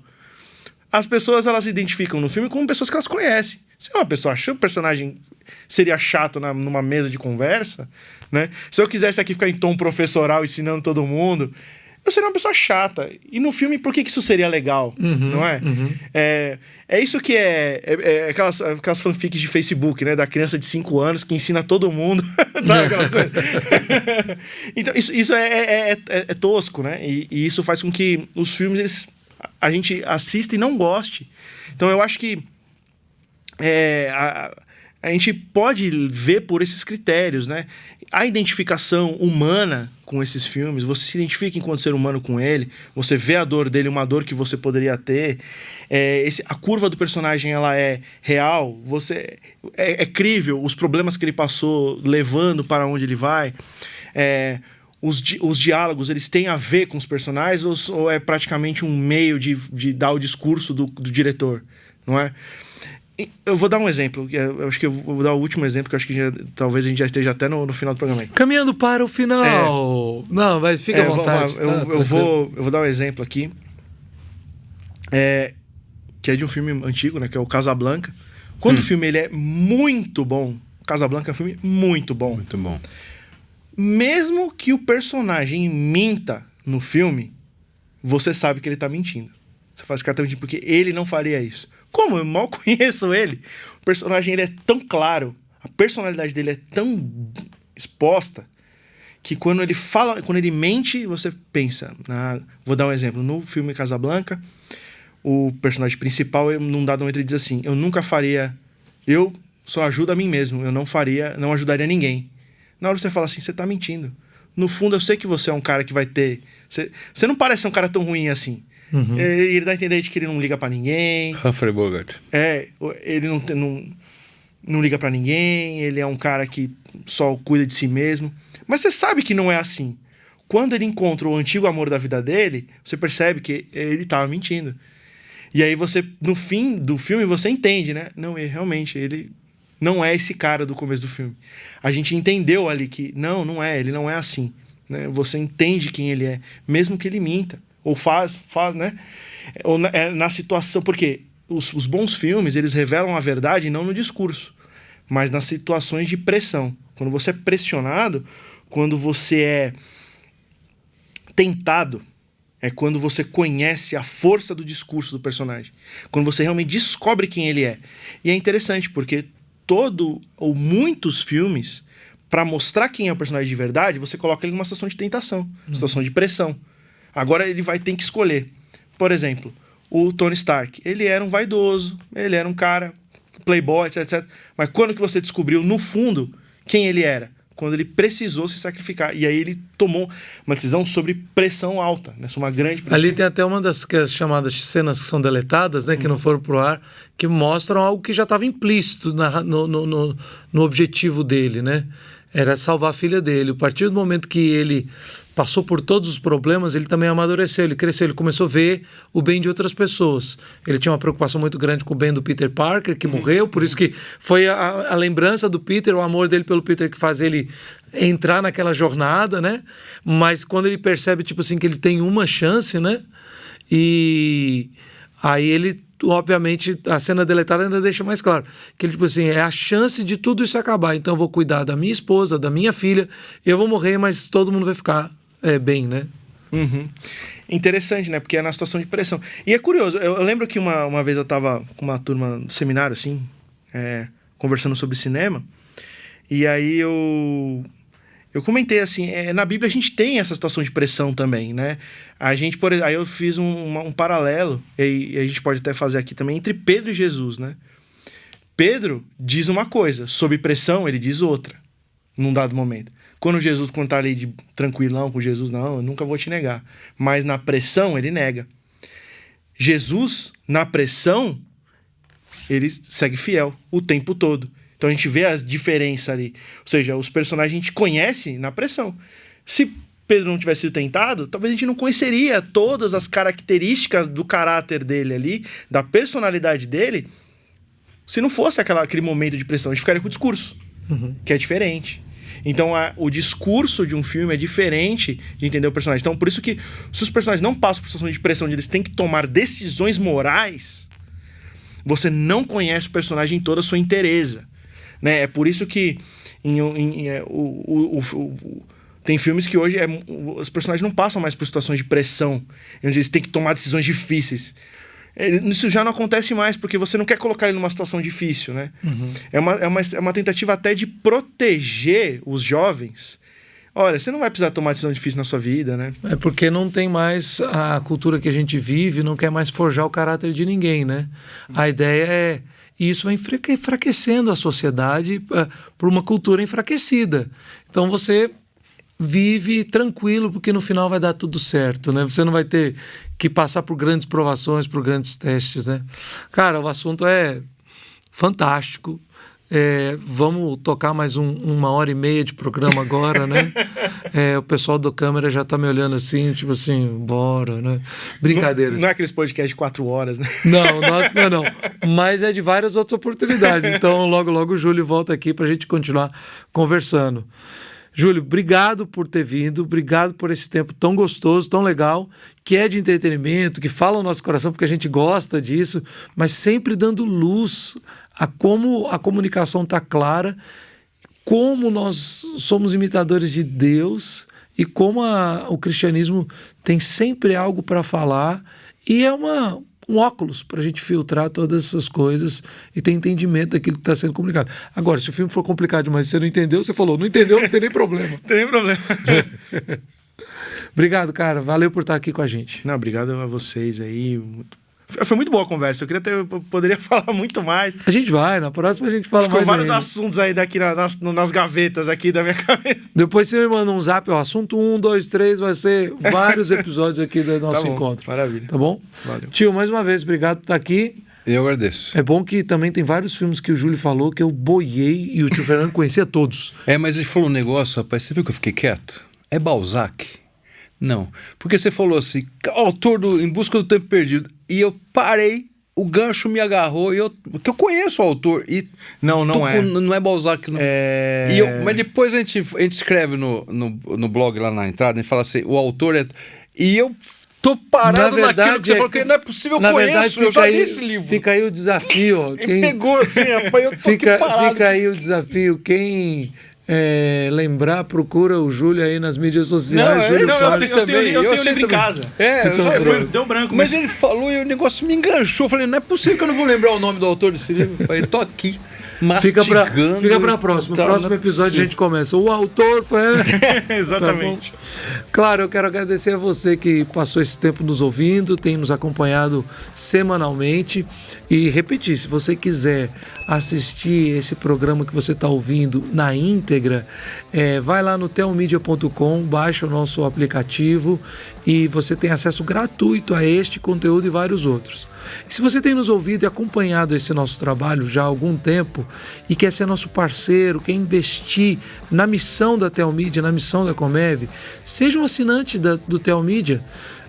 As pessoas, elas se identificam no filme como pessoas que elas conhecem. Se é uma pessoa chata, o personagem seria chato numa mesa de conversa, né? Se eu quisesse aqui ficar em tom professoral ensinando todo mundo, eu seria uma pessoa chata. E no filme, por que isso seria legal? Não é? É isso que é aquelas fanfics de Facebook, né? Da criança de 5 anos que ensina todo mundo. Sabe aquelas coisas? Então, isso é tosco, né? E isso faz com que os filmes, a gente assista e não goste. Então, eu acho que a gente pode ver por esses critérios, né? A identificação humana com esses filmes, você se identifica enquanto ser humano com ele, você vê a dor dele, uma dor que você poderia ter, a curva do personagem ela é real, é crível os problemas que ele passou levando para onde ele vai, os diálogos eles têm a ver com os personagens ou é praticamente um meio de dar o discurso do diretor, não é? Eu vou dar um exemplo, eu acho que eu vou dar o último exemplo, que eu acho que talvez a gente já esteja até no final do programa aí. Caminhando para o final. Não, mas fica à vontade. Eu vou dar um exemplo aqui, que é de um filme antigo, né, que é o Casablanca. Quando o filme ele é muito bom, Casablanca é um filme muito bom. Muito bom. Mesmo que o personagem minta no filme, você sabe que ele tá mentindo. Você faz cara tá mentindo porque ele não faria isso. Como? Eu mal conheço ele. O personagem ele é tão claro, a personalidade dele é tão exposta, que quando ele mente, você pensa. Vou dar um exemplo. No filme Casablanca, o personagem principal, num dado momento, ele diz assim: eu nunca faria... Eu só ajudo a mim mesmo. Eu não ajudaria ninguém. Na hora você fala assim, você tá mentindo. No fundo, eu sei que você é um cara que vai ter... Você não parece ser um cara tão ruim assim. Ele dá a entender de que ele não liga pra ninguém. Humphrey Bogart. Ele não liga pra ninguém. Ele é um cara que só cuida de si mesmo. Mas você sabe que não é assim. Quando ele encontra o antigo amor da vida dele, você percebe que ele tava mentindo. E aí você, no fim do filme, você entende, né? Não, realmente, ele não é esse cara do começo do filme. A gente entendeu ali que ele não é assim, né? Você entende quem ele é, mesmo que ele minta. Ou faz, né? Ou na situação... Porque os bons filmes, eles revelam a verdade não no discurso, mas nas situações de pressão. Quando você é pressionado, quando você é tentado, é quando você conhece a força do discurso do personagem. Quando você realmente descobre quem ele é. E é interessante, porque muitos filmes, para mostrar quem é o personagem de verdade, você coloca ele numa situação de tentação, situação de pressão. Agora ele vai ter que escolher. Por exemplo, o Tony Stark. Ele era um vaidoso, ele era um cara playboy, etc. Mas quando que você descobriu, no fundo, quem ele era? quando ele precisou se sacrificar. E aí ele tomou uma decisão sobre pressão alta, né? Sobre uma grande pressão. Ali tem até uma das chamadas cenas que são deletadas, né? Que não foram pro ar, que mostram algo que já estava implícito no objetivo dele, né? Era salvar a filha dele. A partir do momento que ele passou por todos os problemas, ele também amadureceu, ele cresceu, ele começou a ver o bem de outras pessoas. Ele tinha uma preocupação muito grande com o bem do Peter Parker, que morreu, por isso que foi a lembrança do Peter, o amor dele pelo Peter que faz ele entrar naquela jornada, né? Mas quando ele percebe, tipo assim, que ele tem uma chance, né? E aí ele, obviamente, a cena deletada ainda deixa mais claro que ele, tipo assim, é a chance de tudo isso acabar. Então eu vou cuidar da minha esposa, da minha filha, eu vou morrer, mas todo mundo vai ficar bem, né? Uhum. Interessante, né? Porque é na situação de pressão. E é curioso, eu lembro que uma vez eu tava com uma turma no seminário, assim, conversando sobre cinema, e aí eu comentei assim, na Bíblia a gente tem essa situação de pressão também, né? A gente, aí eu fiz um paralelo, e a gente pode até fazer aqui também, entre Pedro e Jesus, né? Pedro diz uma coisa, sob pressão ele diz outra, num dado momento. Quando Jesus, quando tá ali tranquilão com Jesus, não, eu nunca vou te negar. Mas na pressão ele nega. Jesus, na pressão, ele segue fiel o tempo todo. Então a gente vê as diferenças ali. Ou seja, os personagens a gente conhece na pressão. Se Pedro não tivesse sido tentado, talvez a gente não conheceria todas as características do caráter dele ali, da personalidade dele, se não fosse aquele momento de pressão. A gente ficaria com o discurso, que é diferente. Então o discurso de um filme é diferente de entender o personagem. Então por isso que se os personagens não passam por situação de pressão, onde eles têm que tomar decisões morais, você não conhece o personagem em toda a sua inteireza. Né? É por isso que tem filmes que hoje os personagens não passam mais por situações de pressão, onde eles têm que tomar decisões difíceis. Isso já não acontece mais, porque você não quer colocar ele numa situação difícil, né? É uma tentativa até de proteger os jovens. Olha, você não vai precisar tomar decisão difícil na sua vida, né? É porque não tem mais a cultura que a gente vive, não quer mais forjar o caráter de ninguém, né? A ideia e isso vai enfraquecendo a sociedade por uma cultura enfraquecida. Então você vive tranquilo, porque no final vai dar tudo certo, né? Você não vai ter que passar por grandes provações, por grandes testes, né? Cara, o assunto é fantástico. Vamos tocar mais 1h30 de programa agora, né? O pessoal da câmera já tá me olhando assim, tipo assim, bora, né? Brincadeiras. Não é aqueles podcasts de 4 horas, né? Não, nossa, não. Mas é de várias outras oportunidades. Então, logo, logo o Júlio volta aqui pra gente continuar conversando. Júlio, obrigado por ter vindo, obrigado por esse tempo tão gostoso, tão legal, que é de entretenimento, que fala o nosso coração, porque a gente gosta disso, mas sempre dando luz a como a comunicação está clara, como nós somos imitadores de Deus e como o cristianismo tem sempre algo para falar e é um óculos para a gente filtrar todas essas coisas e ter entendimento daquilo que está sendo comunicado. Agora, se o filme for complicado demais e você não entendeu, você falou, não entendeu, não tem nem problema. Não tem nem problema. Obrigado, cara. Valeu por estar aqui com a gente. Não, obrigado a vocês aí. Foi muito boa a conversa. Eu poderia falar muito mais. A gente vai, na próxima a gente fala mais. Ficou vários assuntos aí daqui nas gavetas aqui da minha cabeça. Depois você me manda um zap, assunto 1, 2, 3, vai ser vários episódios aqui do nosso encontro. Maravilha. Tá bom? Valeu. Tio, mais uma vez, obrigado por estar aqui. Eu agradeço. É bom que também tem vários filmes que o Júlio falou que eu boiei e o tio Fernando conhecia todos. Mas ele falou um negócio, rapaz, você viu que eu fiquei quieto? É Balzac? Não, porque você falou assim, autor do Em Busca do Tempo Perdido, e eu parei, o gancho me agarrou, porque eu conheço o autor, e não é Balzac, não. Mas depois a gente escreve no blog lá na entrada, e fala assim, o autor é... E eu tô parado naquilo que você falou, que não é possível, eu conheço, eu já li esse livro. Fica aí o desafio, ó. Quem pegou assim, rapaz, eu tô fica aí o desafio, quem... lembrar, procura o Júlio aí nas mídias sociais. Eu tenho o livro em casa. Deu branco. Mas ele falou e o negócio me enganchou. Eu falei, não é possível que eu não vou lembrar o nome do autor desse livro. Eu tô aqui. mastigando. Fica pra próxima. No próximo episódio a gente começa. O autor foi... Exatamente. Tá, claro, eu quero agradecer a você que passou esse tempo nos ouvindo, tem nos acompanhado semanalmente. E repetir, se você quiser assistir esse programa que você está ouvindo na íntegra, vai lá no telmedia.com, baixa o nosso aplicativo e você tem acesso gratuito a este conteúdo e vários outros. E se você tem nos ouvido e acompanhado esse nosso trabalho já há algum tempo e quer ser nosso parceiro, quer investir na missão da Telmedia, na missão da Comev, seja um assinante do Telmedia.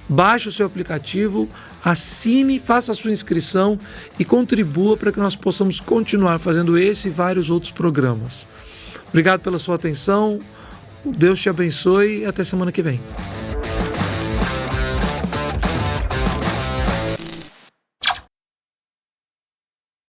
Baixe o seu aplicativo, assine, faça a sua inscrição e contribua para que nós possamos continuar fazendo esse e vários outros programas. Obrigado pela sua atenção, Deus te abençoe e até semana que vem.